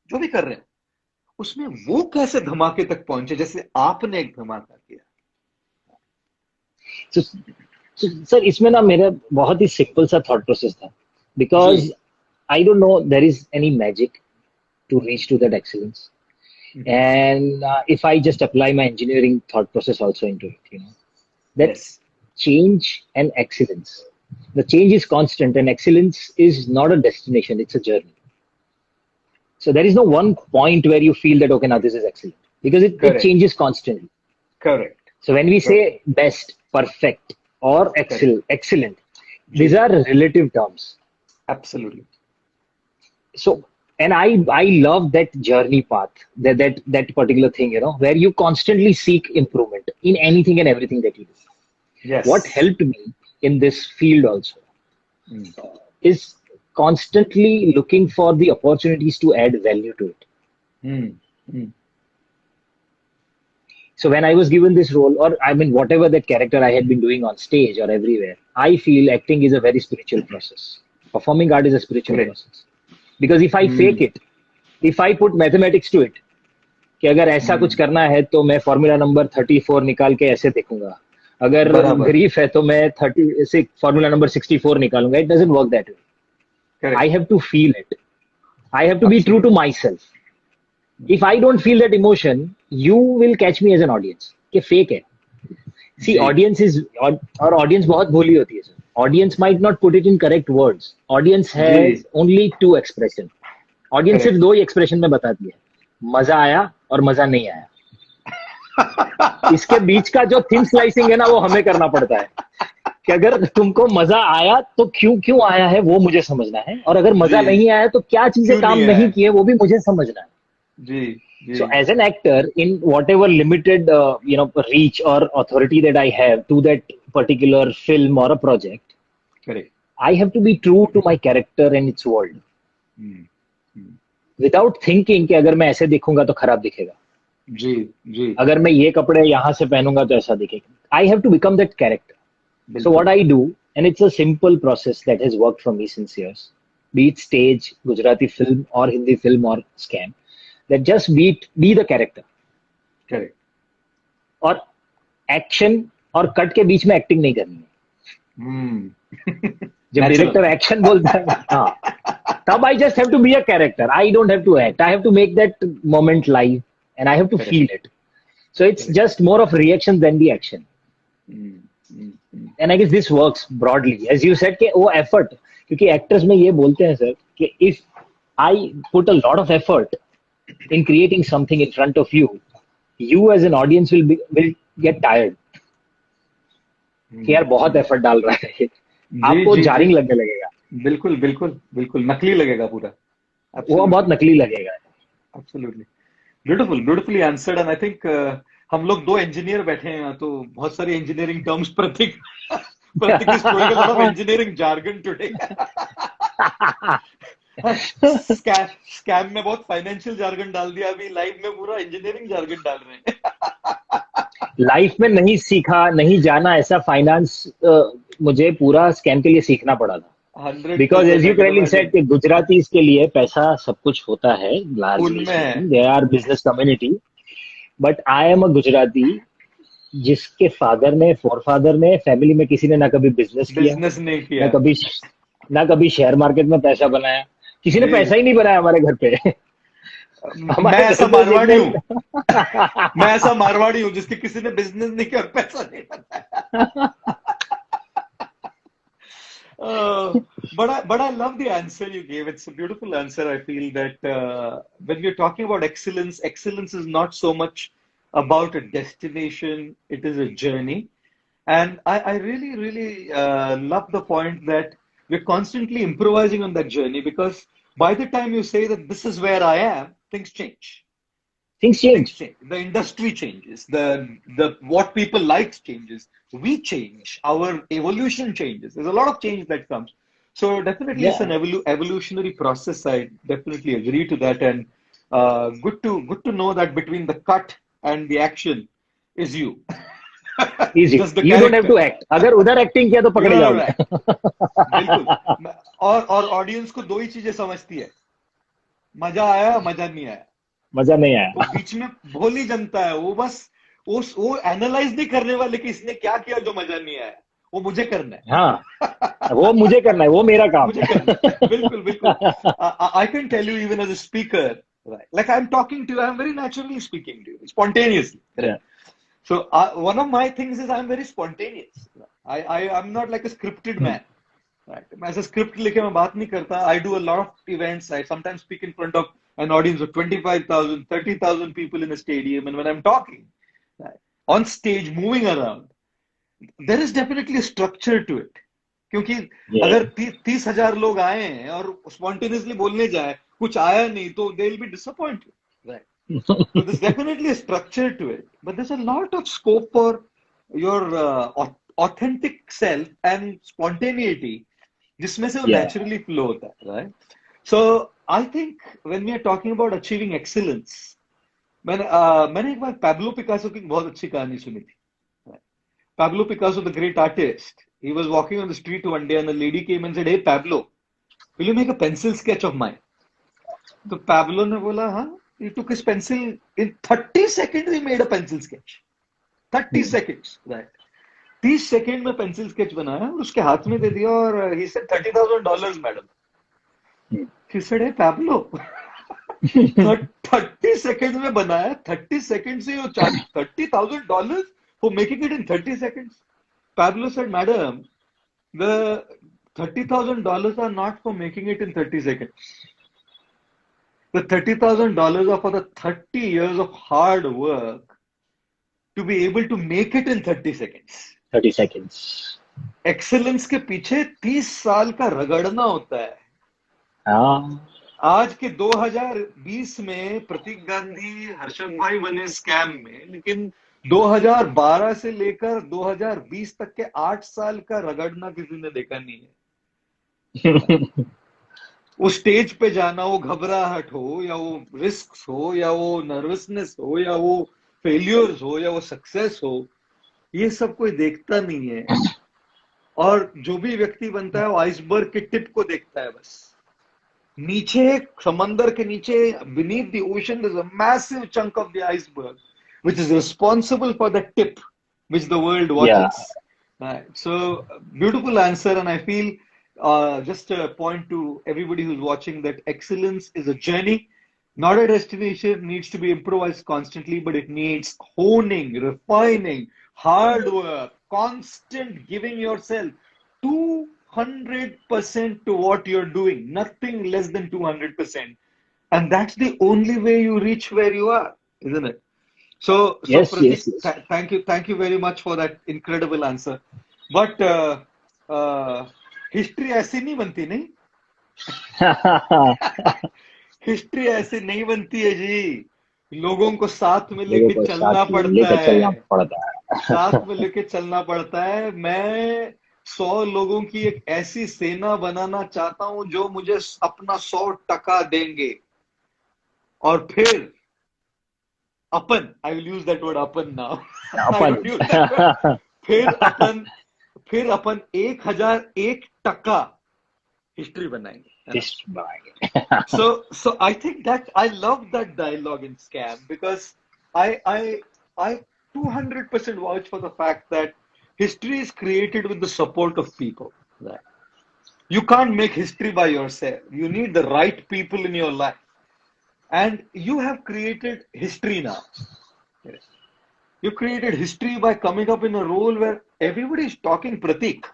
जो भी कर रहे हैं, उसमें वो कैसे धमाके तक पहुंचे जैसे आपने एक धमाका किया. So सर इसमें ना मेरा बहुत ही सिंपल सा थॉट प्रोसेस था, because I don't know there is any magic to reach to that excellence. And if I just apply my engineering thought process also into it, that change and excellence. The change is constant and excellence is not a destination, it's a journey. So there is no one point where you feel that, okay, now this is excellent, because it changes constantly. Correct. So when we say best, perfect, or excellent, these are relative terms. Absolutely. So, and I love that journey path, that particular thing, where you constantly seek improvement in anything and everything that you do. Yes. What helped me in this field also is constantly looking for the opportunities to add value to it. Hmm. Hmm. So when I was given this role, or I mean, whatever that character I had been doing on stage or everywhere, I feel acting is a very spiritual process. Performing art is a spiritual Correct. process. Because if I Hmm. fake it, if I put mathematics to it, कि अगर ऐसा कुछ Hmm. करना है तो मैं formula number 34 निकाल के ऐसे देखूंगा, अगर बराबर. ग्रीफ है तो मैं 30 फॉर्मूला नंबर 64 निकालूंगा. It doesn't work that way. I Correct. Have to feel it. I have to be true to Absolutely. Myself. If I don't feel that emotion, you will catch me as an audience. कि fake है. See, जी. audience is और audience बहुत भोली होती है sir. Audience might not put it in correct words. Audience ji. has only two expression. Audience सिर्फ Correct. दो ही expression में बताती है. मजा आया और मजा नहीं आया. इसके बीच का जो थिन स्लाइसिंग है ना, वो हमें करना पड़ता है. कि अगर तुमको मजा आया तो क्यों क्यों आया है वो मुझे समझना है, और अगर मजा जी. नहीं आया तो क्या चीजें क्यों काम नहीं नहीं आया? की है वो भी मुझे समझना है. जी. जी. So as an actor, in whatever limited reach or authority that I have to that particular film or a project, Correct. I have to be true to my character and its world Hmm. Hmm. without thinking कि अगर मैं ऐसे दिखूंगा तो खराब दिखेगा, जी. जी. अगर मैं ये कपड़े यहाँ से पहनूंगा तो ऐसा दिखेगा. I have to become that character. So what बिल्कुल. I do, and it's a simple process that has worked for me since years, be it stage, Gujarati film or Hindi film or scam, that just be the character. Correct. और action और cut के बीच में acting नहीं करनी है. Hmm. जब Natural. Director action बोलता है, हाँ, तब I just have to be a character. I don't have to act. I have to make that moment live and I have to Correct. Feel it. So it's Correct. Just more of reaction than the action. Hmm. Hmm. Hmm. And I guess this works broadly as you said कि वो effort, क्योंकि actors में ये बोलते हैं sir कि if I put a lot of effort in creating something in front of you, you as an audience will get tired. कि यार बहुत एफर्ट डाल रहा है ये. जी. आपको जी. जी. जारिंग लगने लगेगा, बिल्कुल. बिल्कुल. बिल्कुल. नकली लगेगा पूरा. वो Absolutely. बहुत नकली लगेगा. Absolutely. Beautiful. Beautifully answered. And I think हम लोग दो इंजीनियर बैठे हैं तो बहुत सारी engineering terms Prateek Prateek is throwing a lot of engineering jargon today. Scam में बहुत फाइनेंशियल जार्गन डाल दिया, अभी लाइव में पूरा इंजीनियरिंग जार्गन डाल रहे हैं. लाइफ में नहीं सीखा, नहीं जाना ऐसा फाइनेंस मुझे पूरा स्कैम के लिए सीखना पड़ा था. 100% because as you I can correctly said imagine. कि गुजराती के लिए पैसा सब कुछ होता है, लार्जली उनमें है. Speaking they are business community. But I am a Gujarati जिसके फादर ने, फोरफादर ने, फैमिली में किसी ने ना कभी बिजनेस किया, बिजनेस नहीं ना किया. कभी ना कभी शेयर मार्केट में पैसा बनाया. किसी ने जी. पैसा ही नहीं बनाया हमारे घर पे. मैं हमारे ऐसा घर पे मारवाड़ी हूँ. एकदम मैं ऐसा मारवाड़ी हूँ जिसके किसी ने बिजनेस नहीं किया और पैसा नहीं बनाया. But I love the answer you gave. It's a beautiful answer. I feel that when we're talking about excellence, excellence is not so much about a destination, it is a journey. And I really, really love the point that we're constantly improvising on that journey, because by the time you say that this is where I am, things change. things Things change. change. The industry changes. The what people like changes. We change. Our evolution changes. There's a lot of change that comes. So definitely, it's Yeah. an evolutionary process. I definitely agree to that. And good to know that between the cut and the action is you. Easy. Just the You don't have character. to act. अगर उधर acting किया तो You पकड़े don't have to जाओगे. act. बिल्कुल. और audience को दो ही चीजें समझती है, मजा आया मजा नहीं आया. मजा नहीं वो आया. बीच में भोली जनता है, वो बस वो एनालाइज नहीं करने वाले कि इसने क्या किया जो मजा नहीं आया. वो मुझे करना है. हाँ, वो मुझे करना है, वो मेरा काम मुझे है. करना है. बिल्कुल बिल्कुल. I can tell you, even as a speaker, right? Like I'm talking to you, I'm very naturally speaking to you, spontaneously. Yeah. So one of my things is I'm very spontaneous. I'm not like a scripted man. Right. मैं ऐसा script लिखे मैं बात नहीं करता. I do a lot of events. I sometimes speak in front of an audience of 25,000, 30,000 people in a stadium. And when I'm talking, right, on stage, moving around, there is definitely a structure to it. क्योंकि Yeah. अगर 30,000 लोग आए हैं और spontaneously बोलने जाए, कुछ आया नहीं, तो they will be disappointed. Right. So there's definitely a structure to it, but there's a lot of scope for your authentic self and spontaneity जिसमें से वो Yeah. नेचुरली फ्लो होता है, right? So I think when we are talking about achieving excellence, मैंने एक बार Pablo Picasso की बहुत अच्छी कहानी सुनी थी. Pablo Picasso, the great artist, he was walking on the street one day and a lady came and said, "Hey Pablo, will you make a pencil sketch of mine?" तो Pablo ने बोला, हाँ. He took his pencil, in 30 seconds he made a pencil sketch. 30 Hmm. seconds, right? 30 second में pencil sketch बनाया और उसके हाथ में दे दिया और he said $30,000, madam. Hmm. He said, "Hey Pablo, 30 seconds में बनाया, 30 seconds से वो charge $30,000 for making it in 30 seconds." Pablo said, "Madam, the $30,000 are not for making it in 30 seconds. The $30,000 are for the 30 years of hard work to be able to make it in 30 seconds." 30 seconds. Excellence के पीछे 30 साल का रगड़ना होता है. Ah, आज के 2020 में प्रतीक गांधी, हर्षद भाई बने स्कैम में, लेकिन 2012 से लेकर 2020 तक के 8 साल का रगड़ना किसी ने देखा नहीं है. वो स्टेज पे जाना, वो घबराहट हो या वो रिस्क हो या वो नर्वसनेस हो या वो फेलियर्स हो या वो सक्सेस हो, ये सब कोई देखता नहीं है. और जो भी व्यक्ति बनता है वो आइसबर्ग के टिप को देखता है बस. नीचे समंदर के नीचे, beneath the ocean, there's a massive chunk of the iceberg which is responsible for the tip which the world yeah. watches. Right. So beautiful answer, and I feel just a point to everybody who's watching that excellence is a journey, not a destination. Needs to be improvised constantly, but it needs honing, refining, hard work, constant giving yourself 200% to what you're doing, nothing less than 200%. And that's the only way you reach where you are, isn't it? So Yes, Pratik, yes, yes. thank you very much for that incredible answer. But history ऐसी नहीं बनती, नहीं. History ऐसे नहीं बनती है जी. लोगों को साथ में लोगों लेके को चलना साथ में पड़ता लेकर चलना है. पड़ता है. साथ में लेके चलना पड़ता है. मैं 100 लोगों की एक ऐसी सेना बनाना चाहता हूं जो मुझे अपना 100% देंगे. और फिर अपन, I will use that word अपन नाउ. आई अपन. Don't use that word. फिर अपन 1001% हिस्ट्री बनाएंगे, है ना. Just by. So I think that I love that dialogue in Scam because I 200% vouch for the fact that history is created with the support of people. Right. You can't make history by yourself. You need the right people in your life, and you have created history now. You created history by coming up in a role where everybody is talking Pratik.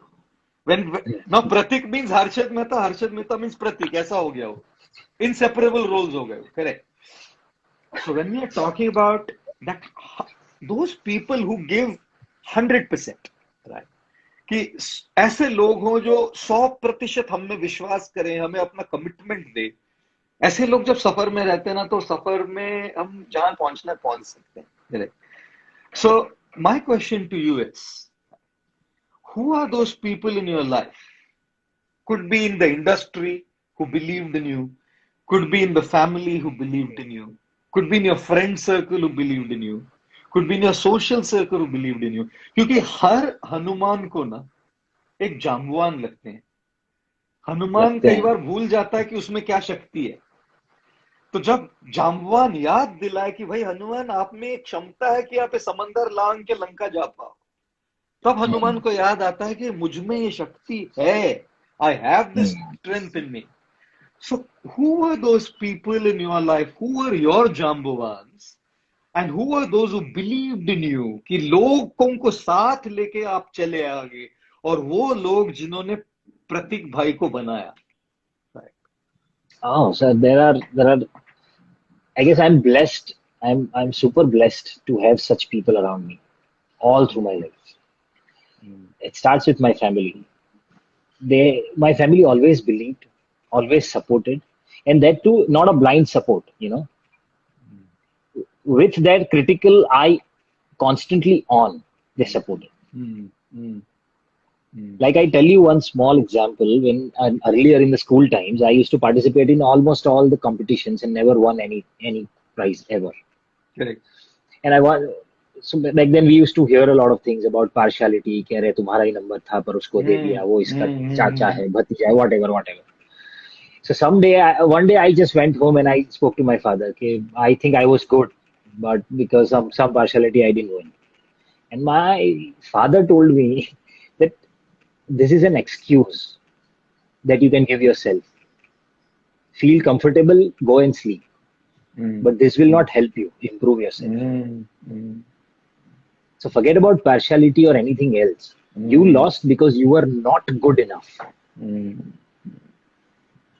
When now Pratik means Harshad Mehta means Pratik. ऐसा हो गया वो. Inseparable roles हो गए. Correct. So when we are talking about that, those people who give 100%, right? कि ऐसे लोग हों जो 100% हम में विश्वास करें, हमें अपना कमिटमेंट दे. ऐसे लोग जब सफर में रहते हैं ना, तो सफर में हम जहां पहुंचना पहुंच सकते हैं. Correct. So my question to you is, who are those people in your life? Could be in the industry who believed in you, could be in the family who believed in you, could be in your friend circle who believed in you, could be in your social circle who believed in you. क्योंकि हर हनुमान को ना एक जाम्बवान लगते हैं. हनुमान लगते कई हैं. बार भूल जाता है कि उसमें क्या शक्ति है. तो जब जाम्बवान याद दिलाए कि भाई हनुमान, आप में एक क्षमता है कि आप समंदर लांग के लंका जा पाओ, तब हनुमान को याद आता है कि मुझ में ये शक्ति है. I have this strength in me. So who were those people in your life? Who were your Jambavans? And who were those who believed in you? कि लोगों को साथ लेके आप चले आगे, और वो लोग जिन्होंने प्रतीक भाई को बनाया. Right. Oh, so there are. I guess I'm blessed. I'm super blessed to have such people around me all through my life. It starts with my family. My family always believed, always supported, and that too not a blind support. With that critical eye constantly on, they supported. Mm, mm, Like I tell you one small example, when earlier in the school times, I used to participate in almost all the competitions and never won any prize ever. Correct. And I want so back then we used to hear a lot of things about partiality. कह रहे तुम्हारा ही number था पर उसको दे दिया, वो इसका चाचा है, भतीजा है, whatever, whatever. So one day I just went home and I spoke to my father. Okay, I think I was good, but because of some partiality I didn't win. And my father told me that this is an excuse that you can give yourself. Feel comfortable, go and sleep. But this will not help you improve yourself. So forget about partiality or anything else. You lost because you were not good enough.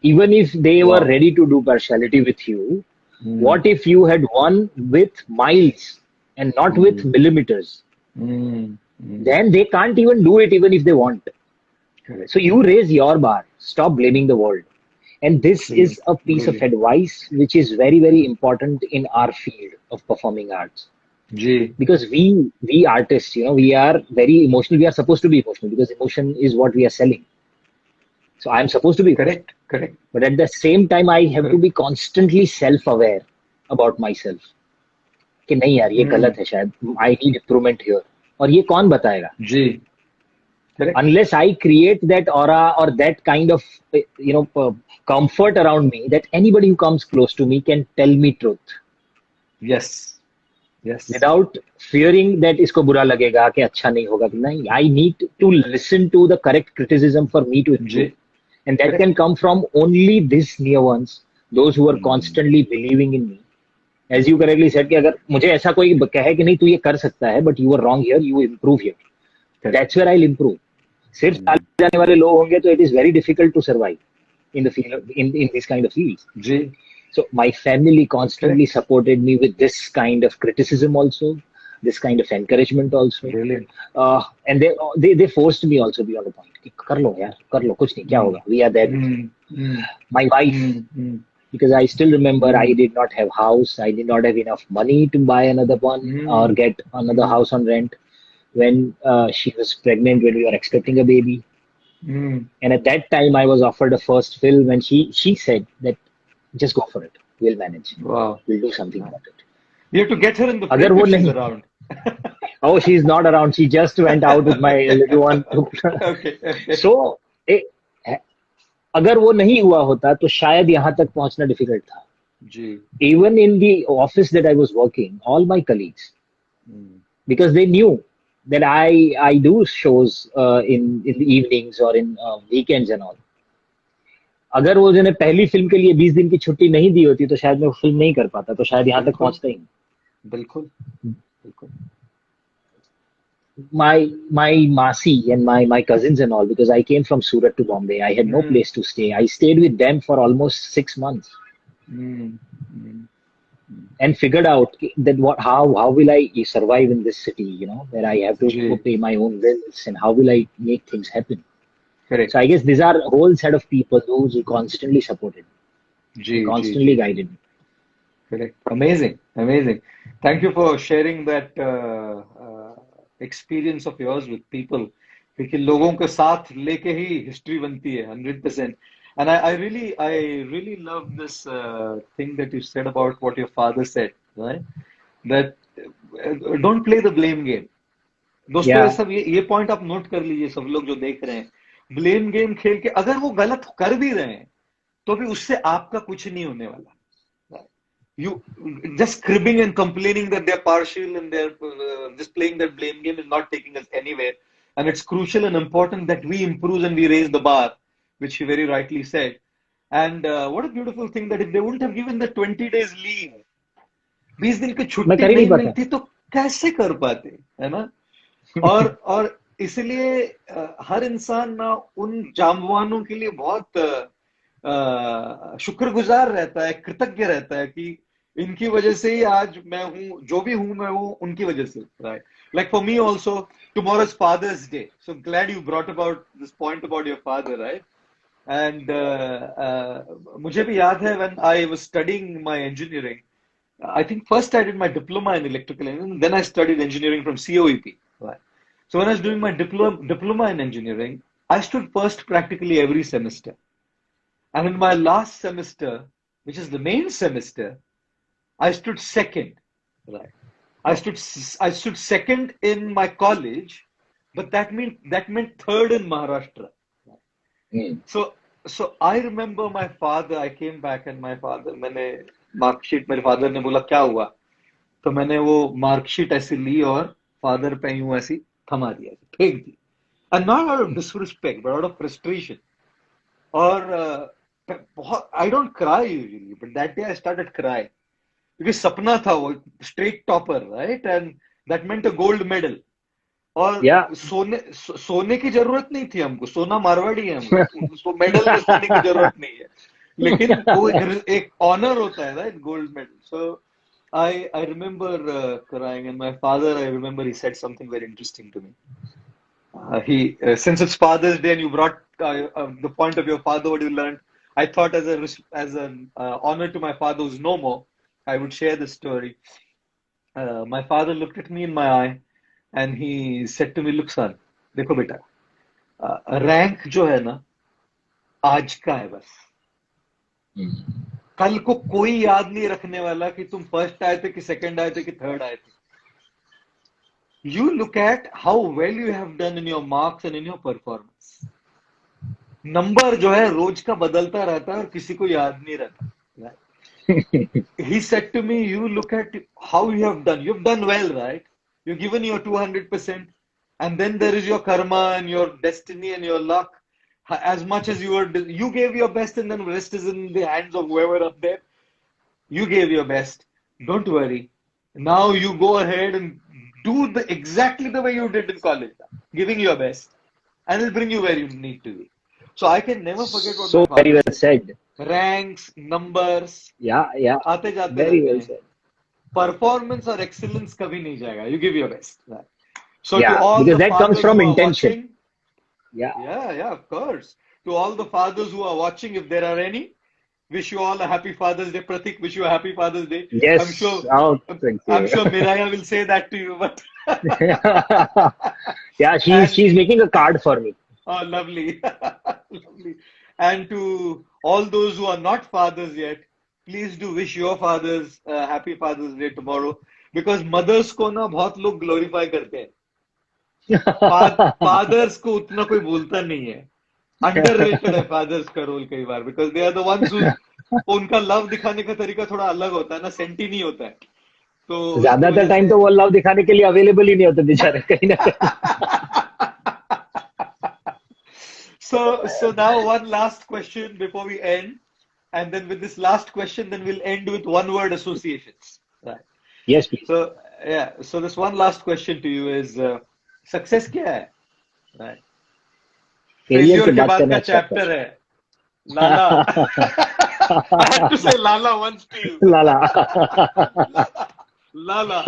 Even if they were ready to do partiality with you, what if you had won with miles and not with millimeters? Then they can't even do it even if they want. So you raise your bar. Stop blaming the world. And this is a piece of advice which is very, very important in our field of performing arts. Because we artists, we are very emotional. We are supposed to be emotional because emotion is what we are selling. So I'm supposed to be correct. But at the same time, I have to be constantly self-aware about myself. कि नहीं यार ये गलत है शायद. I need improvement here. और ये कौन बताएगा? Unless I create that aura or that kind of comfort around me that anybody who comes close to me can tell me truth. Yes. Without fearing that इसको बुरा लगेगा कि अच्छा नहीं होगा. नहीं, I need to listen to the correct criticism for me to improve. And that can come from only these near ones, those who are constantly believing in me. As you correctly said कि अगर मुझे ऐसा कोई कहे कि नहीं तू ये कर सकता है, but you are wrong here, you improve here. That's where I'll improve. सिर्फ ताली जाने वाले लोग होंगे तो it is very difficult to survive in the field in this kind of fields. So my family constantly supported me with this kind of criticism also, this kind of encouragement also. Brilliant. And they forced me also beyond the point. कि कर लो यार, कर लो, कुछ नहीं, क्या होगा? We are there. My wife, because I still remember I did not have house, I did not have enough money to buy another one or get another house on rent. When she was pregnant, when we were expecting a baby. And at that time, I was offered a first film, and she said that just go for it. We'll manage. Wow. We'll do something about it. You have to get her in the frame if she's around. Oh, she's not around. She just went out with my little one. Okay. So, अगर वो नहीं हुआ होता तो शायद यहाँ तक पहुंचना डिफिकल्ट था. Even in the office that I was working, all my colleagues, because they knew that I do shows in the evenings or in weekends and all. अगर वो ने पहली फिल्म के लिए 20 दिन की छुट्टी नहीं दी होती तो शायद मैं फिल्म नहीं कर पाता, तो शायद यहाँ तक पहुंचता ही नहीं. बिल्कुल. My Masi and my cousins and all, because I came from Surat to Bombay, I had no place to stay. I stayed with them for almost 6 months. And figured out that how will I survive in this city, where I have to pay my own bills, and how will I make things happen. Correct. So I guess these are a whole set of people who constantly supported me, constantly guided me. Correct. Amazing. Thank you for sharing that experience of yours with people. क्योंकि लोगों के साथ लेके ही history बनती है 100%. And I really love this thing that you said about what your father said, right? That don't play the blame game. दोस्तों सब ये पॉइंट आप नोट कर लीजिए, सब लोग जो देख रहे हैं. ब्लेम गेम खेल के अगर वो गलत कर भी रहे हैं तो भी उससे आपका कुछ नहीं होने वाला. You just cribbing and complaining that they're partial and they're just playing that blame game is not taking us anywhere. And it's crucial and important that we improve and we raise the bar, which he very rightly said. And what a beautiful thing that if they wouldn't have given the 20 days leave, 20 दिन की छुट्टी नहीं मिलती तो कैसे कर पाते, है ना? और इसलिए हर इंसान ना उन जामवानों के लिए बहुत शुक्रगुजार रहता है, कृतज्ञ रहता है कि इनकी वजह से ही आज मैं हूं, जो भी हूं मैं वो उनकी वजह से, right? Like for me also, tomorrow is Father's Day. So glad you brought about this point about your father, right? And मुझे भी याद है when I was studying my engineering, I think first I did my diploma in electrical engineering, then I studied engineering from COEP, right? So when I was doing my diploma in engineering, I stood first practically every semester. And in my last semester, which is the main semester, I stood second. Right. I stood second in my college, but that meant third in Maharashtra. Mm. So so I remember my father. I came back and my father. मैंने marksheet मेरे father ने बोला क्या हुआ तो मैंने वो marksheet ऐसे ली और फादर पे यूं ऐसी थमा दिया फेंक दी and not out of disrespect but out of frustration और बहुत I don't cry usually but that day I started crying क्योंकि सपना था वो straight topper right and that meant a gold medal और Yeah. सोने की जरूरत नहीं थी हमको सोना मारवाड़ी है हम उसको मेडल में सोने की जरूरत नहीं है लेकिन वो एक ऑनर होता है right gold medal so I remember crying and my father I remember he said something very interesting to me he since it's Father's Day and you brought the point of your father what you learned I thought as an honor to my father who's no more I would share this story my father looked at me in my eye and he said to me look son देखो बेटा rank जो है ना आज का है बस Mm. कल को कोई याद नहीं रखने वाला कि तुम फर्स्ट आए थे कि सेकंड आए थे कि थर्ड आए थे you look at how well you have done in your marks and in your performance number जो है रोज का बदलता रहता है और किसी को याद नहीं रहता he said to me you look at how you've done well right you've given your 200% and then there is your karma and your destiny and your luck as much as you gave your best and then the rest is in the hands of whoever up there you gave your best don't worry now you go ahead and do exactly the way you did in college giving your best and it'll bring you where you need to be so I can never forget what So my very father well said. ranks numbers Yeah. आते जाते Very रहते well हैं said. Performance और excellence कभी नहीं जाएगा you give your best so to Yeah, all because the that comes fathers from who are intention. Watching Yeah. yeah of course to all the fathers who are watching if there are any wish you all a happy father's day Pratik wish you a happy father's day i'm sure Yes. Oh, thank I'm you. sure Miraya will say that to you but Yeah, and she's making a card for me. oh lovely lovely and to all those who are not fathers yet please do wish your fathers happy father's day tomorrow because mothers को ना बहुत लोग glorify करते हैं fathers को उतना कोई बोलता नहीं है अंडररेटेड है फादर्स का रोल कई बार because they are the ones उनका लव दिखाने का तरीका थोड़ा अलग होता है ना सेंटी नहीं होता है तो उसकी ज्यादातर वजह टाइम से तो वो लव दिखाने के लिए अवेलेबल ही नहीं होते बेचारे कहीं ना कहीं. so now one last question before we end and then with this last question then we'll end with one word associations right Yes, please. so yeah so this one last question to you is success क्या है right failure failure की के बात बाद करना का अच्छा chapter है लाला I had to say Lala once to you. Lala. Lala.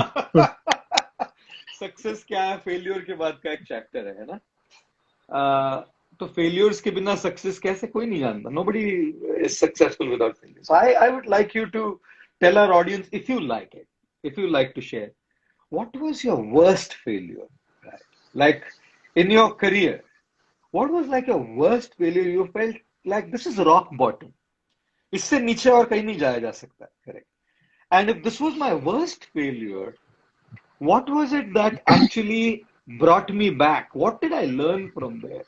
Success क्या है फेलियर के बाद का एक चैप्टर है ना तो फेलियर्स के बिना सक्सेस कैसे कोई नहीं जानता nobody is successful without failure so I would like you to tell our audience if you like to share what was your worst failure right like in your career what was like your worst failure you felt like this is rock bottom इससे नीचे और कहीं नहीं जाया जा सकता correct and if this was my worst failure what was it that actually brought me back what did I learn from there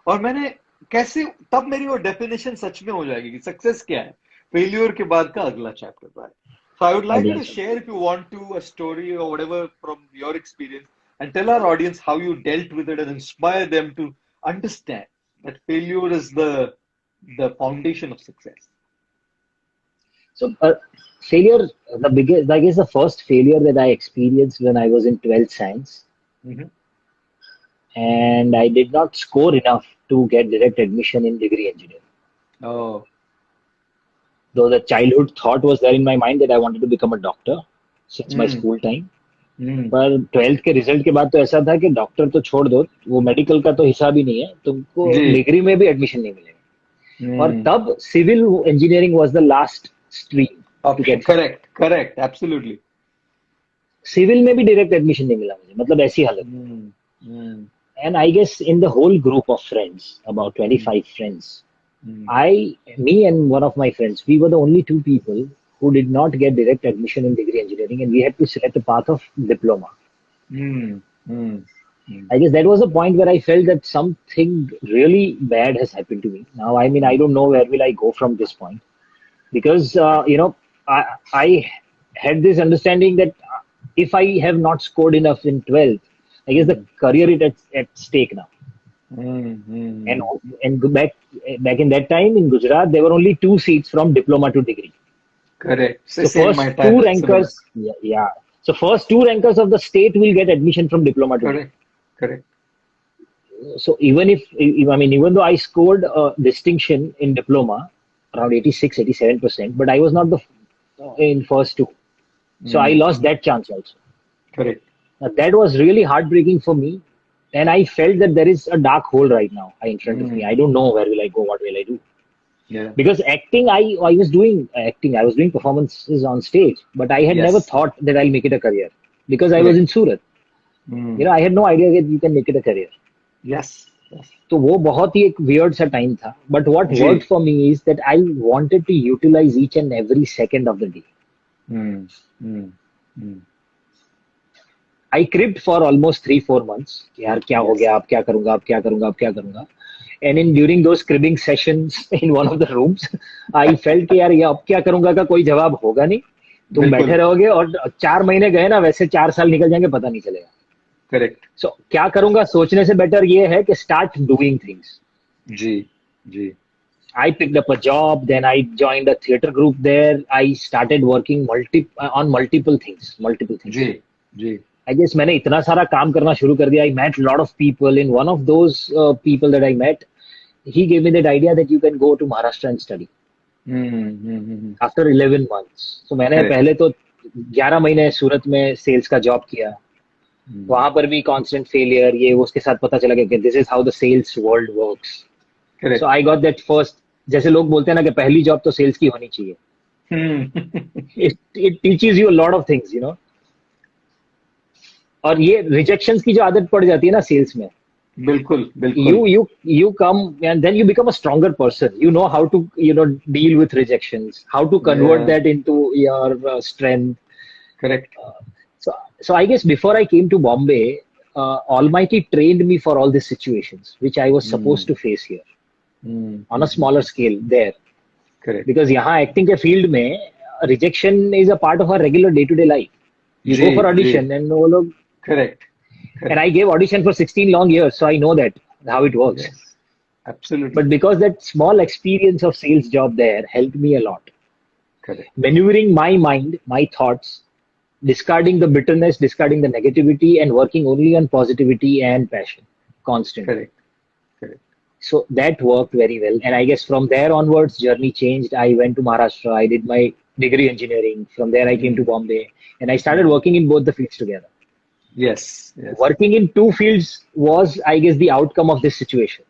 और मैंने कैसे तब मेरी वो डेफिनेशन सच में हो जाएगी कि सक्सेस क्या है फेलियर के बाद का अगला chapter right so I would like you अगला to share if you want to a story or whatever from your experience and tell our audience how you dealt with it and inspire them to understand that failure is the foundation of success So, failure, the biggest, I guess, the first failure that I experienced when I was in 12th science, Mhm. and I did not score enough to get direct admission in degree engineering. Oh, Though the childhood thought was there in my mind that I wanted to become a doctor since my mm, school time. mm, पर 12th के result के बाद तो ऐसा था कि doctor तो छोड़ दो वो मेडिकल का तो हिसाब ही नहीं है तुमको जी डिग्री में भी एडमिशन नहीं मिलेगा और mm. तब civil engineering was the last stream to Option get. correct absolutely civil में भी डायरेक्ट एडमिशन नहीं मिला मुझे मतलब ऐसी हालत. mm, mm. And I guess in the whole group of friends, about Mm, 25 friends, mm, me and one of my friends, we were the only two people who did not get direct admission in degree engineering, and we had to select a path of diploma. mm, mm, mm. I guess that was a point where I felt that something really bad has happened to me. Now, I mean, I Mm. don't know where will I go from this point because I had this understanding that if I have not scored enough in 12th, I guess the Mm, career is at stake now. mm, And mm. back in that time in Gujarat, there were only two seats from diploma to degree. Correct. So Same my first two time, similar. rankers, yeah, yeah. So first two rankers of the state will get admission from diploma to degree. Correct. Correct. So even though I scored a distinction in diploma around 86, 87%, but I was not the in first two. So I Mm, lost that chance also. correct. Now, that was really heartbreaking for me. And I felt that there is a dark hole right now in front of me. Mm, I don't know where will I go, what will I do. yeah. Because acting, I was doing acting, I was doing performances on stage, but I had never Yes. thought that I'll make it a career because I was Correct. in Surat. Mm, I had no idea that you can make it a career. yes. Yes. तो वो बहुत ही एक weird सा time था. But what worked ji. for me is that I wanted to utilize each and every second of the day. Mm, mm, mm. I cribbed for almost 3-4 months. कि यार क्या हो Yes. गया, अब क्या करूंगा, अब क्या करूंगा, अब क्या करूंगा. And in during those cribbing sessions in one of the rooms, I felt कि यार ये अब क्या करूंगा का कोई जवाब होगा नहीं. तुम बैठे बिल्कुल. रहोगे और 4 महीने गए ना वैसे 4 साल निकल जाएंगे पता नहीं चलेगा. करेक्ट. So क्या करूंगा सोचने से बेटर ये है कि start doing things. Ji. Ji. I picked up a job, then I joined a theater group there. I started working on multiple things, multiple ji. things. Ji. I guess मैंने इतना सारा काम करना शुरू कर दिया. I met a lot of people. In one of those people that I met, he gave me that idea that you can go to Maharashtra and study after 11 months. So मैंने correct. पहले तो 11 महीने सूरत में sales का job किया. वहां पर भी कांस्टेंट फेलियर ये वो उसके साथ पता चला कि this is how the sales world works. So correct. I got that first. जैसे लोग बोलते हैं ना कि पहली जॉब तो सेल्स की होनी चाहिए. It teaches you a lot of things और ये रिजेक्शंस की जो आदत पड़ जाती है ना सेल्स में, बिल्कुल. you बिल्कुल. you you come and then you become a stronger person. You know how to deal with rejections, how to convert या. that into your strength. Correct. So I guess before I came to Bombay, Almighty trained me for all these situations which I was supposed to face here on a smaller scale there. Correct. Because यहाँ acting के field में rejection is a part of our regular day-to-day life. You जी. go for जी. audition and वो लोग, करेक्ट. and I gave audition for 16 long years, so I know that how it works. Yes. Absolutely. But because that small experience of sales job there helped me a lot. Correct. Maneuvering my mind, my thoughts, discarding the bitterness, discarding the negativity, and working only on positivity and passion constantly. Correct. Correct. So that worked very well. And I guess from there onwards, journey changed. I went to Maharashtra. I did my degree engineering. From there, I came to Bombay, and I started working in both the fields together. Yes. Yes. Working in two fields was, I guess, the outcome of this situation.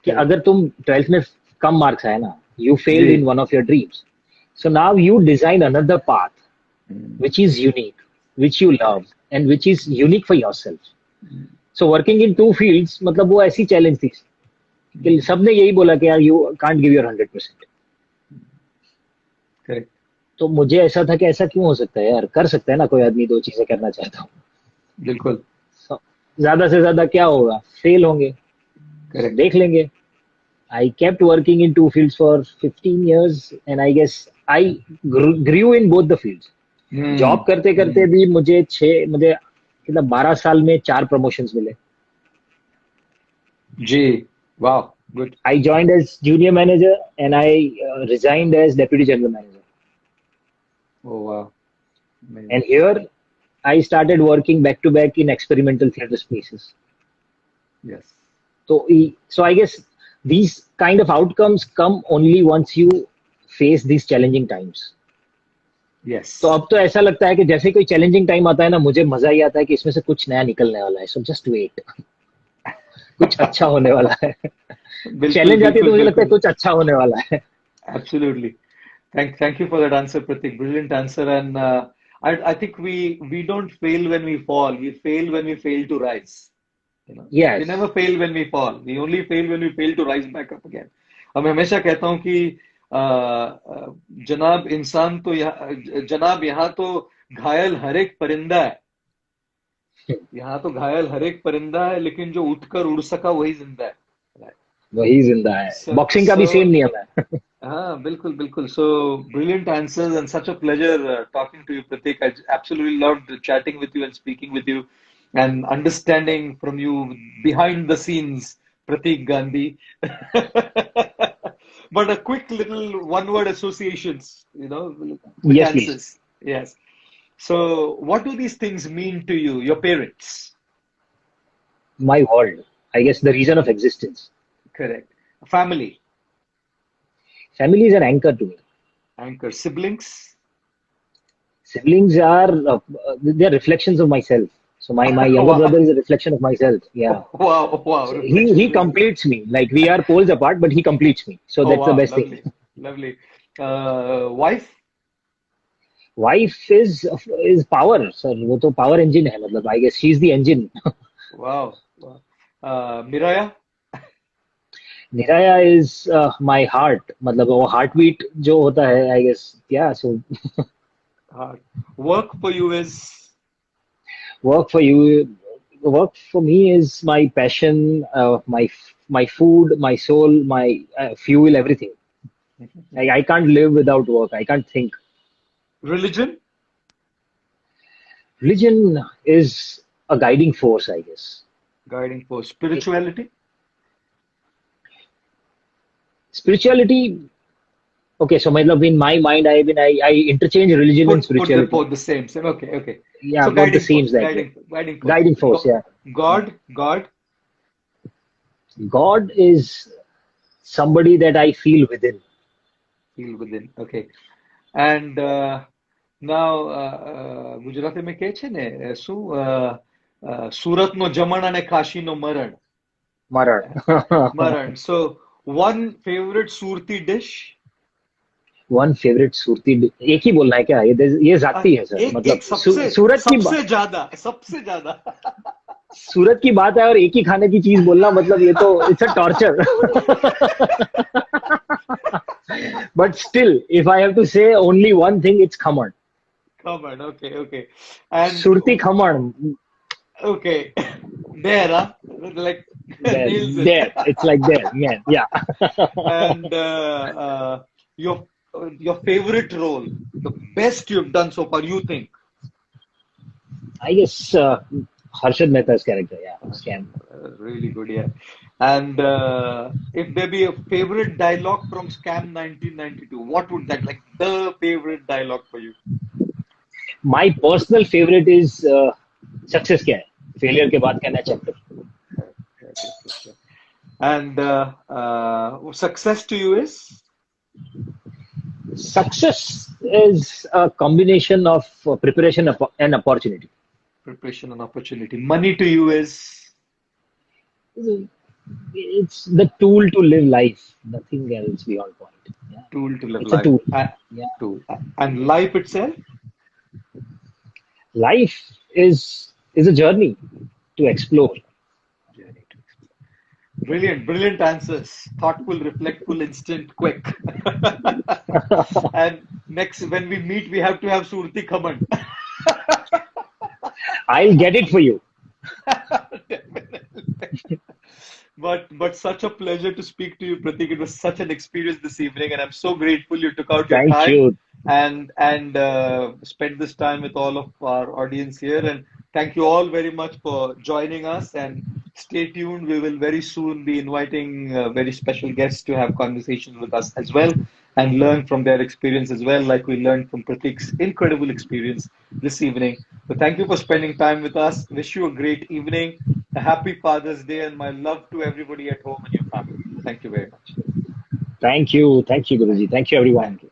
कि अगर तुम 12th में कम marks आए ना, you failed ji. in one of your dreams. So now you design another path which is unique, which you love, and which is unique for yourself. So working in two fields, मतलब वो ऐसी challenge थी कि सबने यही बोला कि यार you can't give your 100%. Correct. तो मुझे ऐसा था कि ऐसा क्यों हो सकता है यार, कर सकता है ना कोई आदमी दो चीजें करना चाहता हूँ. बिल्कुल. So, ज्यादा से ज्यादा क्या होगा, फेल होंगे, करेक्ट. देख लेंगे. I kept working in two fields for 15 years and I guess I grew in both the fields. Job करते करते भी मुझे कितना 12 साल में 4 प्रमोशंस मिले. जी. Wow. Good. I joined as junior manager and I resigned as deputy general manager. Oh wow. And here I started working back to back in experimental theater spaces. Yes. So I guess these kind of outcomes come only once you face these challenging times. Yes. तो अब तो ऐसा लगता है कि जैसे कोई challenging time आता है ना, मुझे मजा ही आता है कि इसमें से कुछ नया निकलने वाला है. सो जस्ट वेट, कुछ अच्छा होने वाला है. चैलेंज आती है तो मुझे लगता है कुछ अच्छा होने वाला है. Absolutely. Thank you for that answer, Pratik. Brilliant answer. And I think we don't fail when we fall. We fail when we fail to rise. We Yes. never fail when we fall. We only fail when we fail to rise back up again. और मैं हमेशा कहता हूँ कि जनाब यहाँ तो घायल हर एक परिंदा है. यहाँ तो घायल हर एक परिंदा है, लेकिन जो उठकर उड़ सका वही जिंदा है. वही जिंदा है. So, बॉक्सिंग का भी सेम नियम है. हाँ, बिल्कुल बिल्कुल. So brilliant answers and such a pleasure talking to you, Pratik. I absolutely loved chatting with you and speaking with you and understanding from you behind the scenes, Pratik Gandhi. But a quick little one-word associations, with Yes, please. answers. Yes. So what do these things mean to you, your parents? My world. I guess the reason of existence. Correct. Family, Family is an anchor to me. anchor, siblings. Siblings are they're reflections of myself. So my younger Wow. brother is a reflection of myself. Yeah. Wow, wow. So he completes me. Like we are poles apart, but he completes me. So Oh, that's the wow, best lovely, thing. lovely. Wife? Wife is power. So वो तो power engine है. मतलब I guess she's the engine. Wow, wow. Miraya? Niraya is my heart. मतलब वो heartbeat जो होता है. I guess yeah. So Work for you is work for you. Work for me is my passion, my food, my soul, my fuel, everything. Like I can't live without work. I can't think. religion, Religion is a guiding force, I guess. guiding force, spirituality. Spirituality. Okay, so मतलब in my mind, I interchange religion and Put the spirituality. both the same, same. Okay, okay. Yeah, So both the guiding force, seems like guiding, guiding force. guiding force. Yeah, God, God is somebody that I feel within. feel within. Okay. And now Gujarati में કહે છે ને શું સુરત નો જમણ અને કાશી નો મરણ. Maran. Mरण. So one favorite Surti dish. One favorite Surti एक ही बोलना है क्या? ये जाती है सर. एक मतलब सबसे सूरत की सबसे ज्यादा सूरत की बात है और एक ही खाने की चीज बोलना मतलब ये तो it's a torture. But still, if I have to say only one thing, it's khaman. Khaman. Okay, okay. And Surti khaman. okay, there, huh? Like nails it. There. It's like there, man. Yeah. And your favorite role, the best you've done so far, you think? I guess Harshad Mehta's character, yeah, Scam. Really good, yeah. And if there be a favorite dialogue from Scam 1992, what would that, like the favorite dialogue for you? My personal favorite is success क्या है? Failure के बाद कहना chapter. And success to you is? Success is a combination of preparation and opportunity. Preparation and opportunity. Money to you is? It's the tool to live life. Nothing else beyond point. Yeah. Tool to live It's life. a tool. Yeah. Tool. And life itself? Life is a journey to explore. Brilliant, brilliant answers. Thoughtful, reflectful, instant, quick. And next, when we meet, we have to have Surti Khaman. I'll get it for you. But such a pleasure to speak to you, Pratik. It was such an experience this evening, and I'm so grateful you took out your Thank time you. and spent this time with all of our audience here. And thank you all very much for joining us. And stay tuned. We will very soon be inviting very special guests to have conversations with us as well and learn from their experience as well, like we learned from Pratik's incredible experience this evening. So thank you for spending time with us. Wish you a great evening, a happy Father's Day, and my love to everybody at home and your family. Thank you very much. Thank you, Guruji. Thank you, everyone. Thank you.